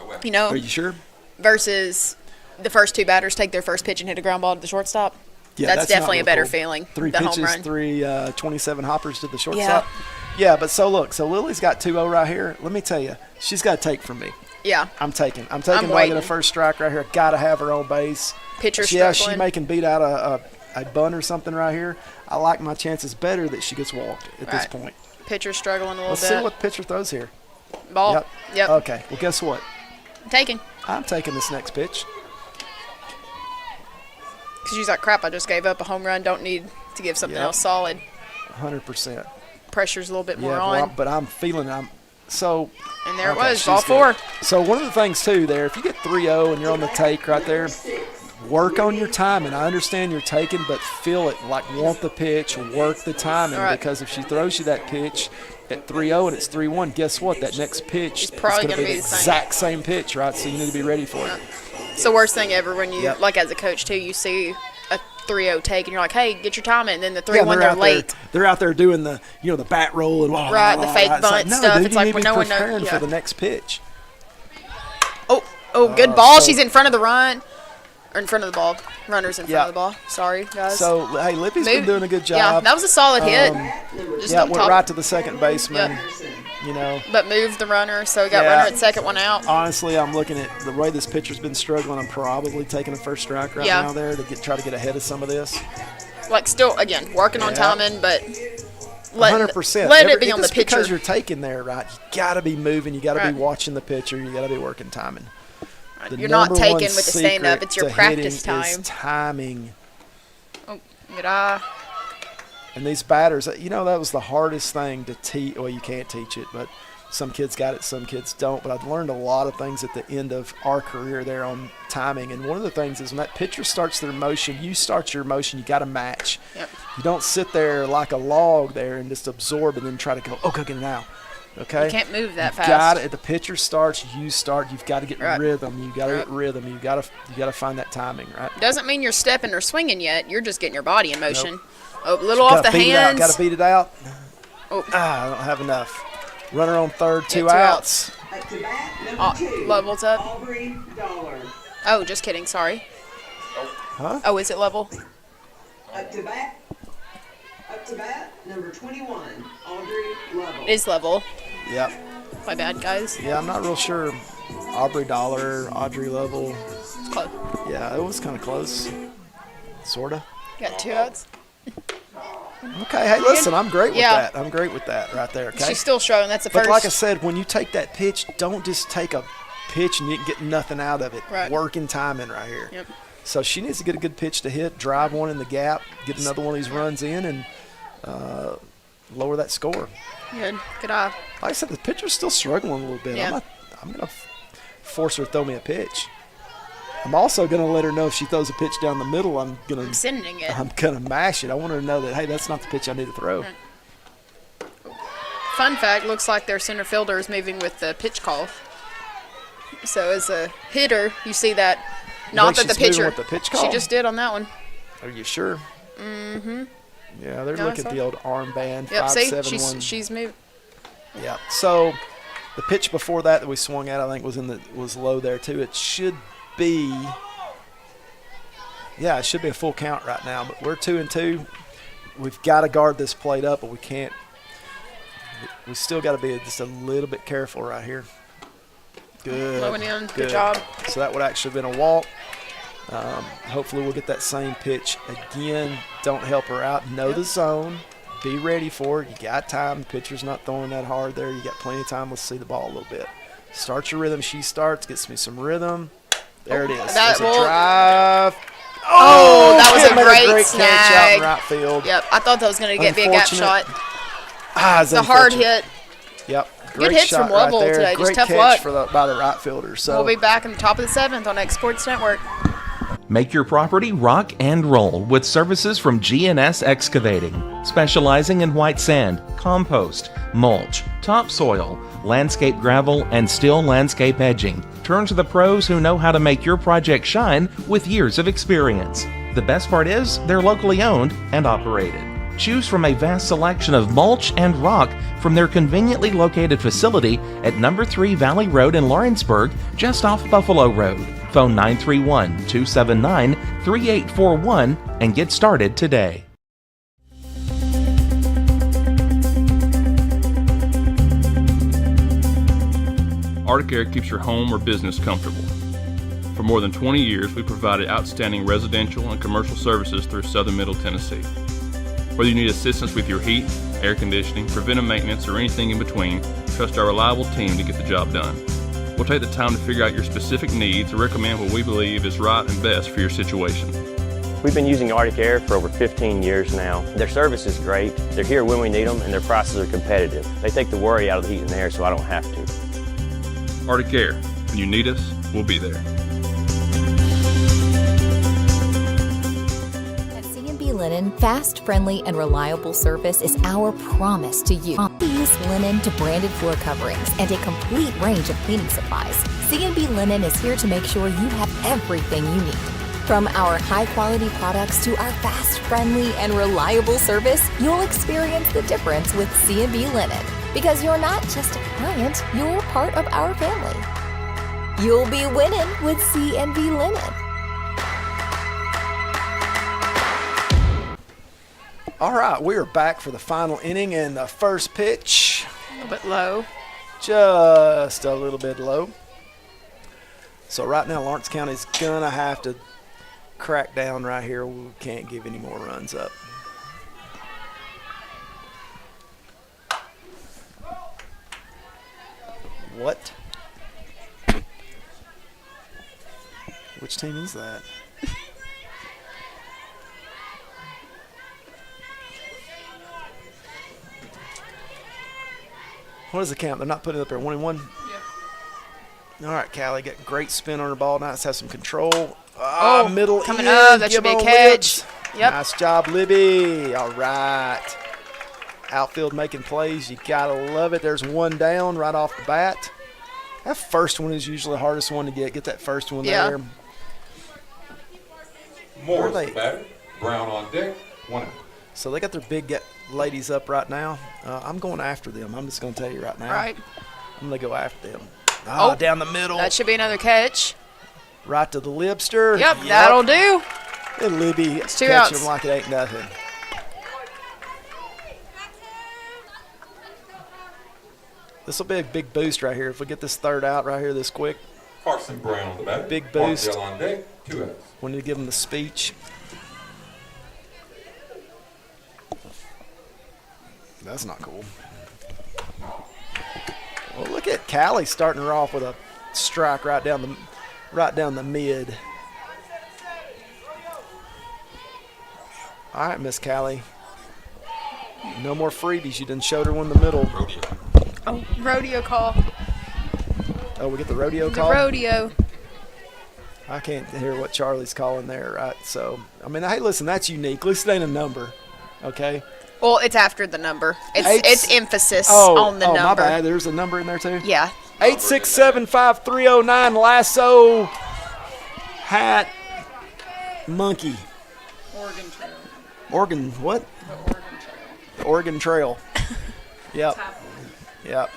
Are you sure? Versus the first 2 batters take their first pitch and hit a ground ball to the shortstop. Yeah, that's definitely not a better cool. feeling. 3 the pitches, home run. 3 27 hoppers to the shortstop. Yeah, but so look, Lily's got 2-0 right here. Let me tell you, she's got to take from me. Yeah. I'm taking when I get a first strike right here. Got to have her own base. Pitcher Yeah, struggling. she making beat out a bunt or something right here. I like my chances better that she gets walked at this point. Pitcher struggling a little Let's bit. see what pitcher throws here. Ball. Yep. Okay. Well, guess what? I'm taking this next pitch. Because she's like, crap, I just gave up a home run. Don't need to give something else solid. 100%. Pressure's a little bit more well, on. but I'm feeling so. And there it was, ball 4. So one of the things, too, there, if you get 3-0 and you're on the take right there, work on your timing. I understand you're taking, but feel it. Like, want the pitch, work the timing. Right. Because if she throws you that pitch at 3-0 and it's 3-1, guess what? That next pitch is probably going to be the the same. exact same pitch, right? So you need to be ready for it. It's the worst thing ever when you, like as a coach, too, you see a 3-0 take and you're like, hey, get your timing. And then the 3-1, they're late. They're out there doing the, the bat roll and blah, right, blah, the fake blah. bunt It's stuff. Dude, it's like when no one knows. preparing for the next pitch. Oh, good ball. She's in front of the run. Or in front of the ball. Runner's in front of the ball. Sorry, guys. So, hey, Lippy's been doing a good job. Yeah, that was a solid hit. Just went right to the second baseman. But moved the runner, so we got runner at second, one out. Honestly, I'm looking at the way this pitcher's been struggling. I'm probably taking a first strike right now there to try to get ahead of some of this. Like, still, again, working on timing, but 100%. Let it be on the pitcher. Because you're taking there, right? You got to be moving. You got to be watching the pitcher. You got to be working timing. You're not taking with the stand-up. It's your practice time. Is timing. Oh, good eye. And these batters, that was the hardest thing to teach. Well, you can't teach it, but some kids got it, some kids don't. But I've learned a lot of things at the end of our career there on timing. And one of the things is when that pitcher starts their motion, you start your motion, you got to match. Yep. You don't sit there like a log there and just absorb and then try to go, get it now. Okay. You can't move that fast. The pitcher starts, you start. You've got to get rhythm. You got to get rhythm. You got to find that timing, right? Doesn't mean you're stepping or swinging yet. You're just getting your body in motion. Nope. A little off the hands. Got to beat it out. Oh. I don't have enough. Runner on third, 2 outs. Level's up. Oh, just kidding. Sorry. Huh? Oh, is it level? Up to bat, number 21, Audrey Level. It is level. Yep. My bad, guys. Yeah, I'm not real sure. Aubrey Dollar, Audrey Level. It's close. Yeah, it was kind of close. Sort of. Got 2 outs. Okay, hey, listen, I'm great with that. I'm great with that right there, okay? She's still struggling. That's the first. But like I said, when you take that pitch, don't just take a pitch and you get nothing out of it. Right. Working timing right here. Yep. So she needs to get a good pitch to hit, drive one in the gap, get another one of these runs in, and lower that score. Good eye. Like I said, the pitcher's still struggling a little bit. Yeah. I'm going to force her to throw me a pitch. I'm also going to let her know if she throws a pitch down the middle, I'm sending it. I'm going to mash it. I want her to know that, hey, that's not the pitch I need to throw. Fun fact, looks like their center fielder is moving with the pitch call. So as a hitter, you see that. Not that the pitcher. With the pitch call? She just did on that one. Are you sure? Mm-hmm. Yeah, they're looking at the old armband. Yep, 5, see, 7, she's moving. Yeah. So the pitch before that we swung at, I think, was low there too. It should be. Yeah, it should be a full count right now. But we're 2-2. We've got to guard this plate up, but we can't. We still got to be just a little bit careful right here. Good. Low and in. Good job. So that would actually have been a walk. Hopefully we'll get that same pitch again. Don't help her out. Know the zone. Be ready for it. You got time. The pitcher's not throwing that hard there. You got plenty of time. Let's see the ball a little bit. Start your rhythm. She starts. Gets me some rhythm. There it is. There's a drive. That was a great snag. Catch out in right field. Yep, I thought that was going to get me a gap shot. It's a hard hit. Yep. Good hits from Lovell today. Great just tough catch luck. by the right fielder. So we'll be back in the top of the 7th on X Sports Network. Make your property rock and roll with services from G&S Excavating, specializing in white sand, compost, mulch, topsoil, landscape gravel, and steel landscape edging. Turn to the pros who know how to make your project shine with years of experience. The best part is they're locally owned and operated. Choose from a vast selection of mulch and rock from their conveniently located facility at number 3 Valley Road in Lawrenceburg, just off Buffalo Road. Phone 931-279-3841 and get started today. Arctic Air keeps your home or business comfortable. For more than 20 years, we provided outstanding residential and commercial services through Southern Middle Tennessee. Whether you need assistance with your heat, air conditioning, preventive maintenance, or anything in between, trust our reliable team to get the job done. We'll take the time to figure out your specific needs and recommend what we believe is right and best for your situation. We've been using Arctic Air for over 15 years now. Their service is great, they're here when we need them, and their prices are competitive. They take the worry out of the heat and air so I don't have to. Arctic Air, when you need us, we'll be there. Linen, fast, friendly, and reliable service is our promise to you. We use linen to branded floor coverings and a complete range of cleaning supplies. C&B Linen is here to make sure you have everything you need. From our high-quality products to our fast, friendly, and reliable service, you'll experience the difference with C&B Linen. Because you're not just a client, you're part of our family. You'll be winning with C&B Linen. All right, we are back for the final inning and the first pitch. A little bit low. Just a little bit low. So right now Lawrence County's going to have to crack down right here. We can't give any more runs up. What? Which team is that? What is the count? They're not putting it up there. 1-1? Yeah. All right, Callie got great spin on her ball. Now let's have some control. Middle coming in. up. That should be a catch. Yep. Nice job, Libby. All right. Outfield making plays. You got to love it. There's one down right off the bat. That first one is usually the hardest one to get. Get that first one there. Morris the batter. Brown on deck. 1 out. So they got their big ladies up right now. I'm going after them. I'm just going to tell you right now. Right. I'm going to go after them. Down the middle. That should be another catch. Right to the Libster. Yep, that'll do. And Libby catching them like it ain't nothing. This will be a big boost right here. If we get this third out right here this quick. Carson Brown on the batter. Big boost. Martell on deck. 2 outs. We need to give them the speech. That's not cool. Well, look at Callie starting her off with a strike right down the mid. All right, Miss Callie. No more freebies. You done showed her one in the middle. Rodeo. Oh, rodeo call. Oh, we get the rodeo call? The rodeo. I can't hear what Charlie's calling there, right? So, I mean, hey, listen, that's unique. At least it ain't a number, okay? Well, it's after the number. It's emphasis on the number. Oh, my bad. There's a number in there, too? Yeah. 8675309, lasso, hat, monkey. Oregon Trail. Oregon what? The Oregon Oregon Trail. Trail. Yep. Yep.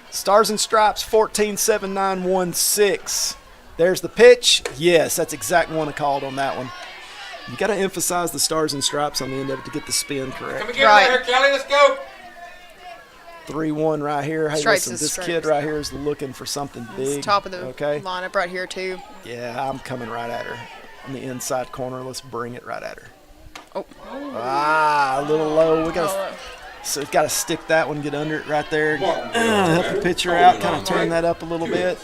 Stars and Stripes 147916. There's the pitch. Yes, that's exactly one I called on that one. You got to emphasize the Stars and Stripes on the end of it to get the spin correct. Come and get her, Kelly. Let's go. 3-1 right here. Hey, Stripes listen, is this kid stripes. right here is looking for something big. It's top of the okay? lineup right here, too. Yeah, I'm coming right at her. On the inside corner, let's bring it right at her. Oh. A little low. We got so we've got to stick that one, get under it right there. Help the pitcher out, kind of turn that up a little bit.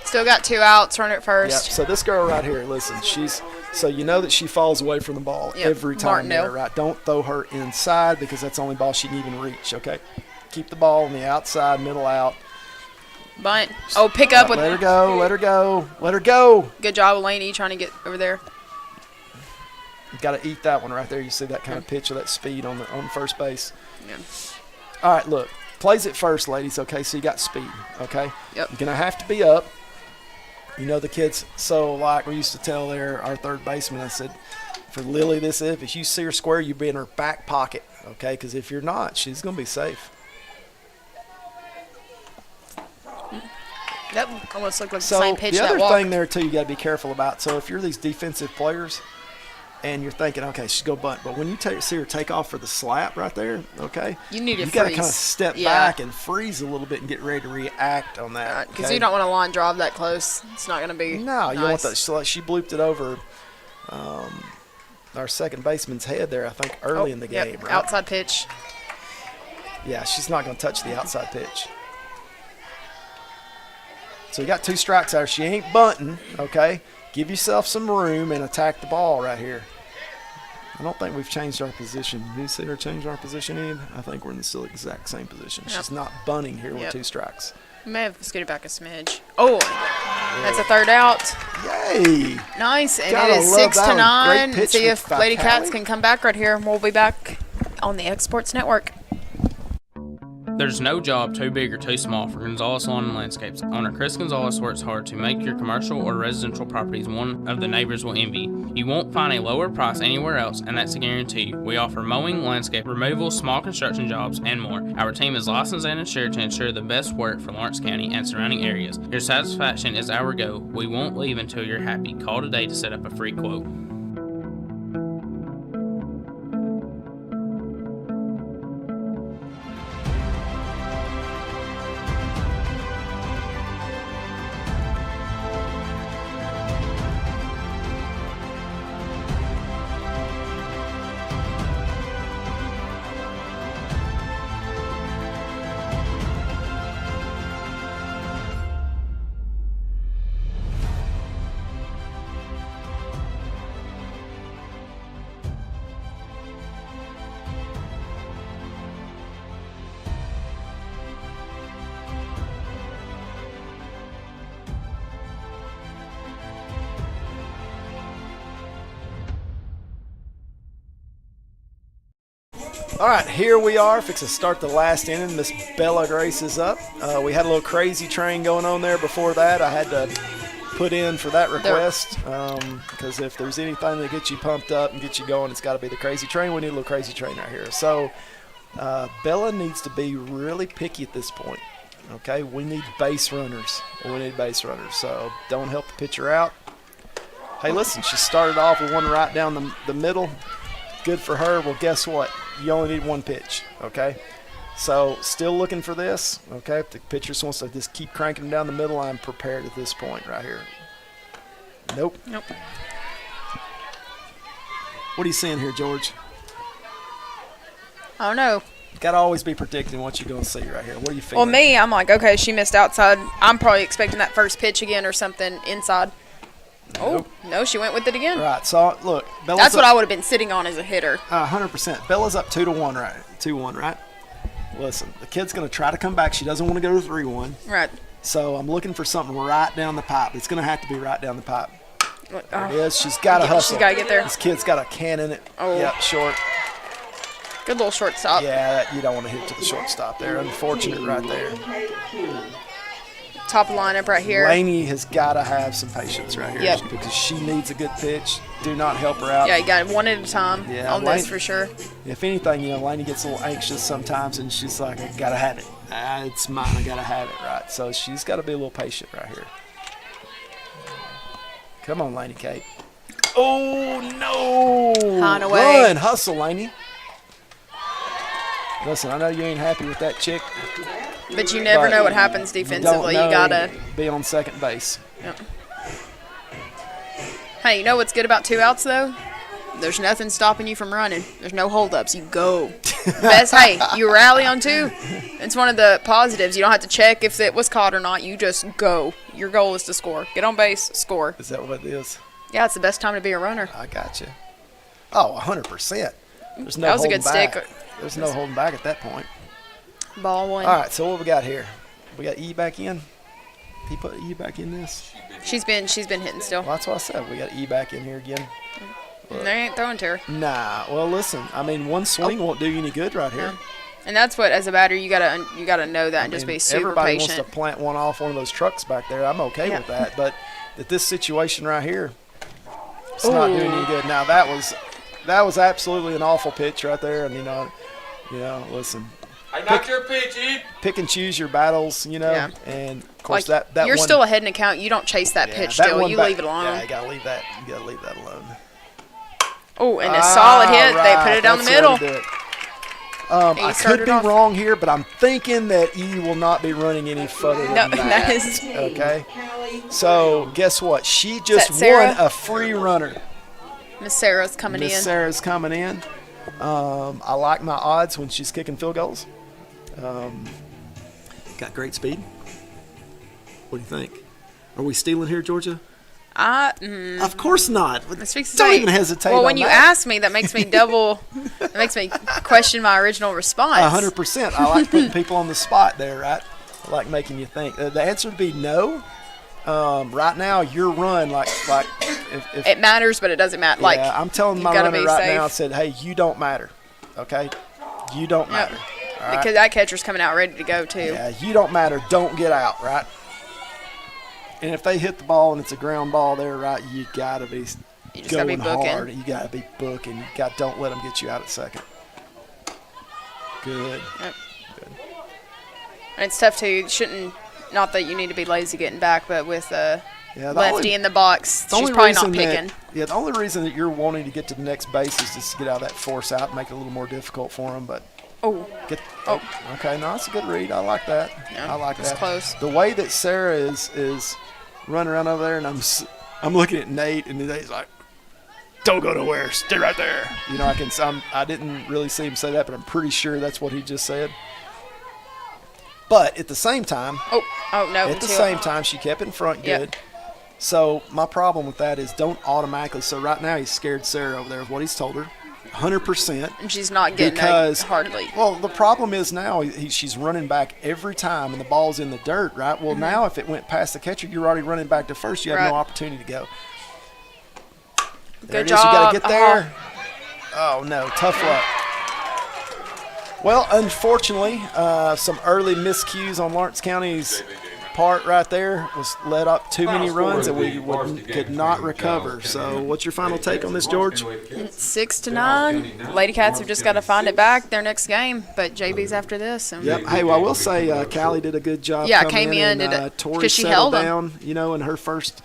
Still got 2 outs, run it first. Yep. So this girl right here, listen, so you know that she falls away from the ball every time there, right? Don't throw her inside because that's the only ball she can even reach, okay? Keep the ball on the outside, middle out. Bunt. Oh, pick up with. Let her go, let her go, let her go. Good job, Laney, trying to get over there. You got to eat that one right there. You see that kind of pitch of that speed on first base. Yeah. All right, look. Plays it first, ladies, okay? So you got speed, okay? Yep. You're going to have to be up. You know the kids, so like we used to tell our third baseman, I said, for Lily, if you see her square, you be in her back pocket, okay? Because if you're not, she's going to be safe. That almost looked like the same pitch. The other thing there, too, you got to be careful about. So if you're these defensive players and you're thinking, okay, she's going to bunt, but when you see her take off for the slap right there, okay, you need to got to kind of step back and freeze a little bit and get ready to react on that. Because you don't want a line drive that close. It's not going to be you want that. She blooped it over our second baseman's head there, I think, early in the game. Right? Outside pitch. Yeah, she's not going to touch the outside pitch. So you got 2 strikes out. She ain't bunting, okay? Give yourself some room and attack the ball right here. I don't think we've changed our position. Did you see her change our position, Ian? I think we're in the still exact same position. She's not bunting here with 2 strikes. May have scooted back a smidge. Oh, that's a third out. Yay! Nice, and it is 6-9. See if Lady Cats can come back right here. We'll be back on the Exports Network. There's no job too big or too small for Gonzalez Lawn and Landscapes. Owner Chris Gonzalez works hard to make your commercial or residential properties one of the neighbors will envy. You won't find a lower price anywhere else, and that's a guarantee. We offer mowing, landscape removal, small construction jobs, and more. Our team is licensed and insured to ensure the best work for Lawrence County and surrounding areas. Your satisfaction is our goal. We won't leave until you're happy. Call today to set up a free quote. All right, here we are. Fixing to start the last inning. Miss Bella Grace is up. We had a little crazy train going on there before that. I had to put in for that request because if there's anything that gets you pumped up and gets you going, it's got to be the crazy train. We need a little crazy train right here. So Bella needs to be really picky at this point. Okay, we need base runners. So don't help the pitcher out. Hey, listen, she started off with one right down the middle. Good for her. Well, guess what? You only need 1 pitch, okay? So still looking for this, okay? If the pitcher just wants to just keep cranking them down the middle, I'm prepared at this point right here. Nope. What are you seeing here, George? I don't know. Got to always be predicting what you're going to see right here. What are you feeling? Well, me, I'm like, okay, she missed outside. I'm probably expecting that first pitch again or something inside. Nope. Oh, no, she went with it again. Right, so look. That's what I would have been sitting on as a hitter. 100%. Bella's up 2-1, right? 2-1, right? Listen, the kid's going to try to come back. She doesn't want to go to 3-1. Right. So I'm looking for something right down the pipe. It's going to have to be right down the pipe. There it is. She's got to hustle. She's got to get there. This kid's got a can in it. Oh. Yep, short. Good little shortstop. Yeah, you don't want to hit to the shortstop there. Unfortunate right there. Top lineup right here. Laney has got to have some patience right here because she needs a good pitch. Do not help her out. Yeah, you got it one at a time on this for sure. If anything, Laney gets a little anxious sometimes, and she's like, I got to have it. It's mine. I got to have it, right? So she's got to be a little patient right here. Come on, Laney Kate. Oh, no. High and away. Run. Hustle, Laney. Listen, I know you ain't happy with that chick. But you never know what happens defensively. You got to be on second base. Yep. Hey, you know what's good about 2 outs, though? There's nothing stopping you from running. There's no holdups. You go. Hey, you rally on 2. It's one of the positives. You don't have to check if it was caught or not. You just go. Your goal is to score. Get on base, score. Is that what it is? Yeah, it's the best time to be a runner. I got you. Oh, 100%. There's no that was a holding good back. stick. There's no holding back at that point. Ball one. All right, so what we got here? We got E back in. He put E back in this. She's been hitting still. Well, that's what I said. We got E back in here again. They ain't throwing to her. Nah. Well, listen. I mean, one swing won't do you any good right here. And that's what, as a batter, you gotta know that and just be super everybody patient. Wants to plant one off one of those trucks back there. I'm okay with that, but at this situation right here, it's not doing any good. Now that was absolutely an awful pitch right there, and you know, listen. I knocked your pitch, E. Pick and choose your battles, and of course that you're one, still ahead in the count. You don't chase that pitch still. You leave it alone. Yeah, you gotta leave that. You gotta leave that alone. Oh, and a solid hit. Right. They put it down the middle. I could be wrong here, but I'm thinking that E will not be running any further than that. Is okay. So guess what? She just won a free runner. Miss Sarah's coming in. Miss Sarah's coming in. I like my odds when she's kicking field goals. Got great speed. What do you think? Are we stealing here, Georgia? Of course not. Don't even hesitate. Well, when you ask me, that makes me that makes me question my original response. 100%. I like putting people on the spot there, right? I like making you think. The answer would be no. Right now, your run, if it matters, but it doesn't matter. Yeah, like I'm telling my runner right now, I said, hey, you don't matter. Okay? You don't matter. Right? Because that catcher's coming out ready to go, too. Yeah, you don't matter. Don't get out, right? And if they hit the ball and it's a ground ball there, right, you got to be going hard. You got to be booking. Don't let them get you out at second. Good. Yep. Good. And it's tough, too. You shouldn't, not that you need to be lazy getting back, but with lefty in the box, she's probably not picking. The only reason that you're wanting to get to the next base is just to get out of that force out and make it a little more difficult for them, but okay, no, that's a good read. I like that. Yeah, I like that. Close. The way that Sarah is running around over there, and I'm looking at Nate, and Nate's like, "Don't go nowhere. Stay right there." You know, I didn't really see him say that, but I'm pretty sure that's what he just said. But at the same time, at the same time, she kept in front good. Yep. So my problem with that is don't automatically. So right now he's scared Sarah over there of what he's told her. 100%. And she's not getting hardly. Well, the problem is now she's running back every time, and the ball's in the dirt, right? Well, now if it went past the catcher, you're already running back to first. You have no opportunity to go. Good job. You got to get there. Oh, no. Tough luck. Well, unfortunately, some early miscues on Lawrence County's part right there was let up too many runs, and we could not recover. So what's your final take on this, George? It's 6-9. Lady Cats have just got to find it back their next game, but JB's after this. So. Yep. Hey, well, I will say Callie did a good job. Yeah, came in and Tori settled down, in her first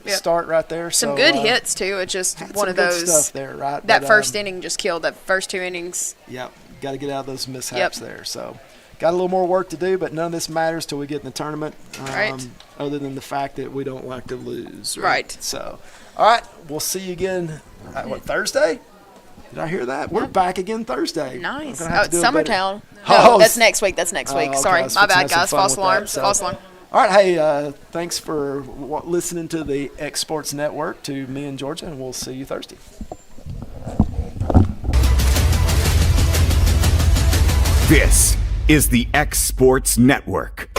start right there. Some good hits too. It's just one of those stuff there, right? That first inning just killed. That first 2 innings. Yep. Got to get out of those mishaps there. So. Got a little more work to do, but none of this matters till we get in the tournament, other than the fact that we don't like to lose. Right. So, all right, we'll see you again, Thursday? Did I hear that? We're back again Thursday. Nice. It's Summertown. No, that's next week. Okay. Sorry, my bad, guys. False alarm. False alarm. All right, hey, thanks for listening to the X Sports Network, to me and Georgia, and we'll see you Thursday. This is the X Sports Network.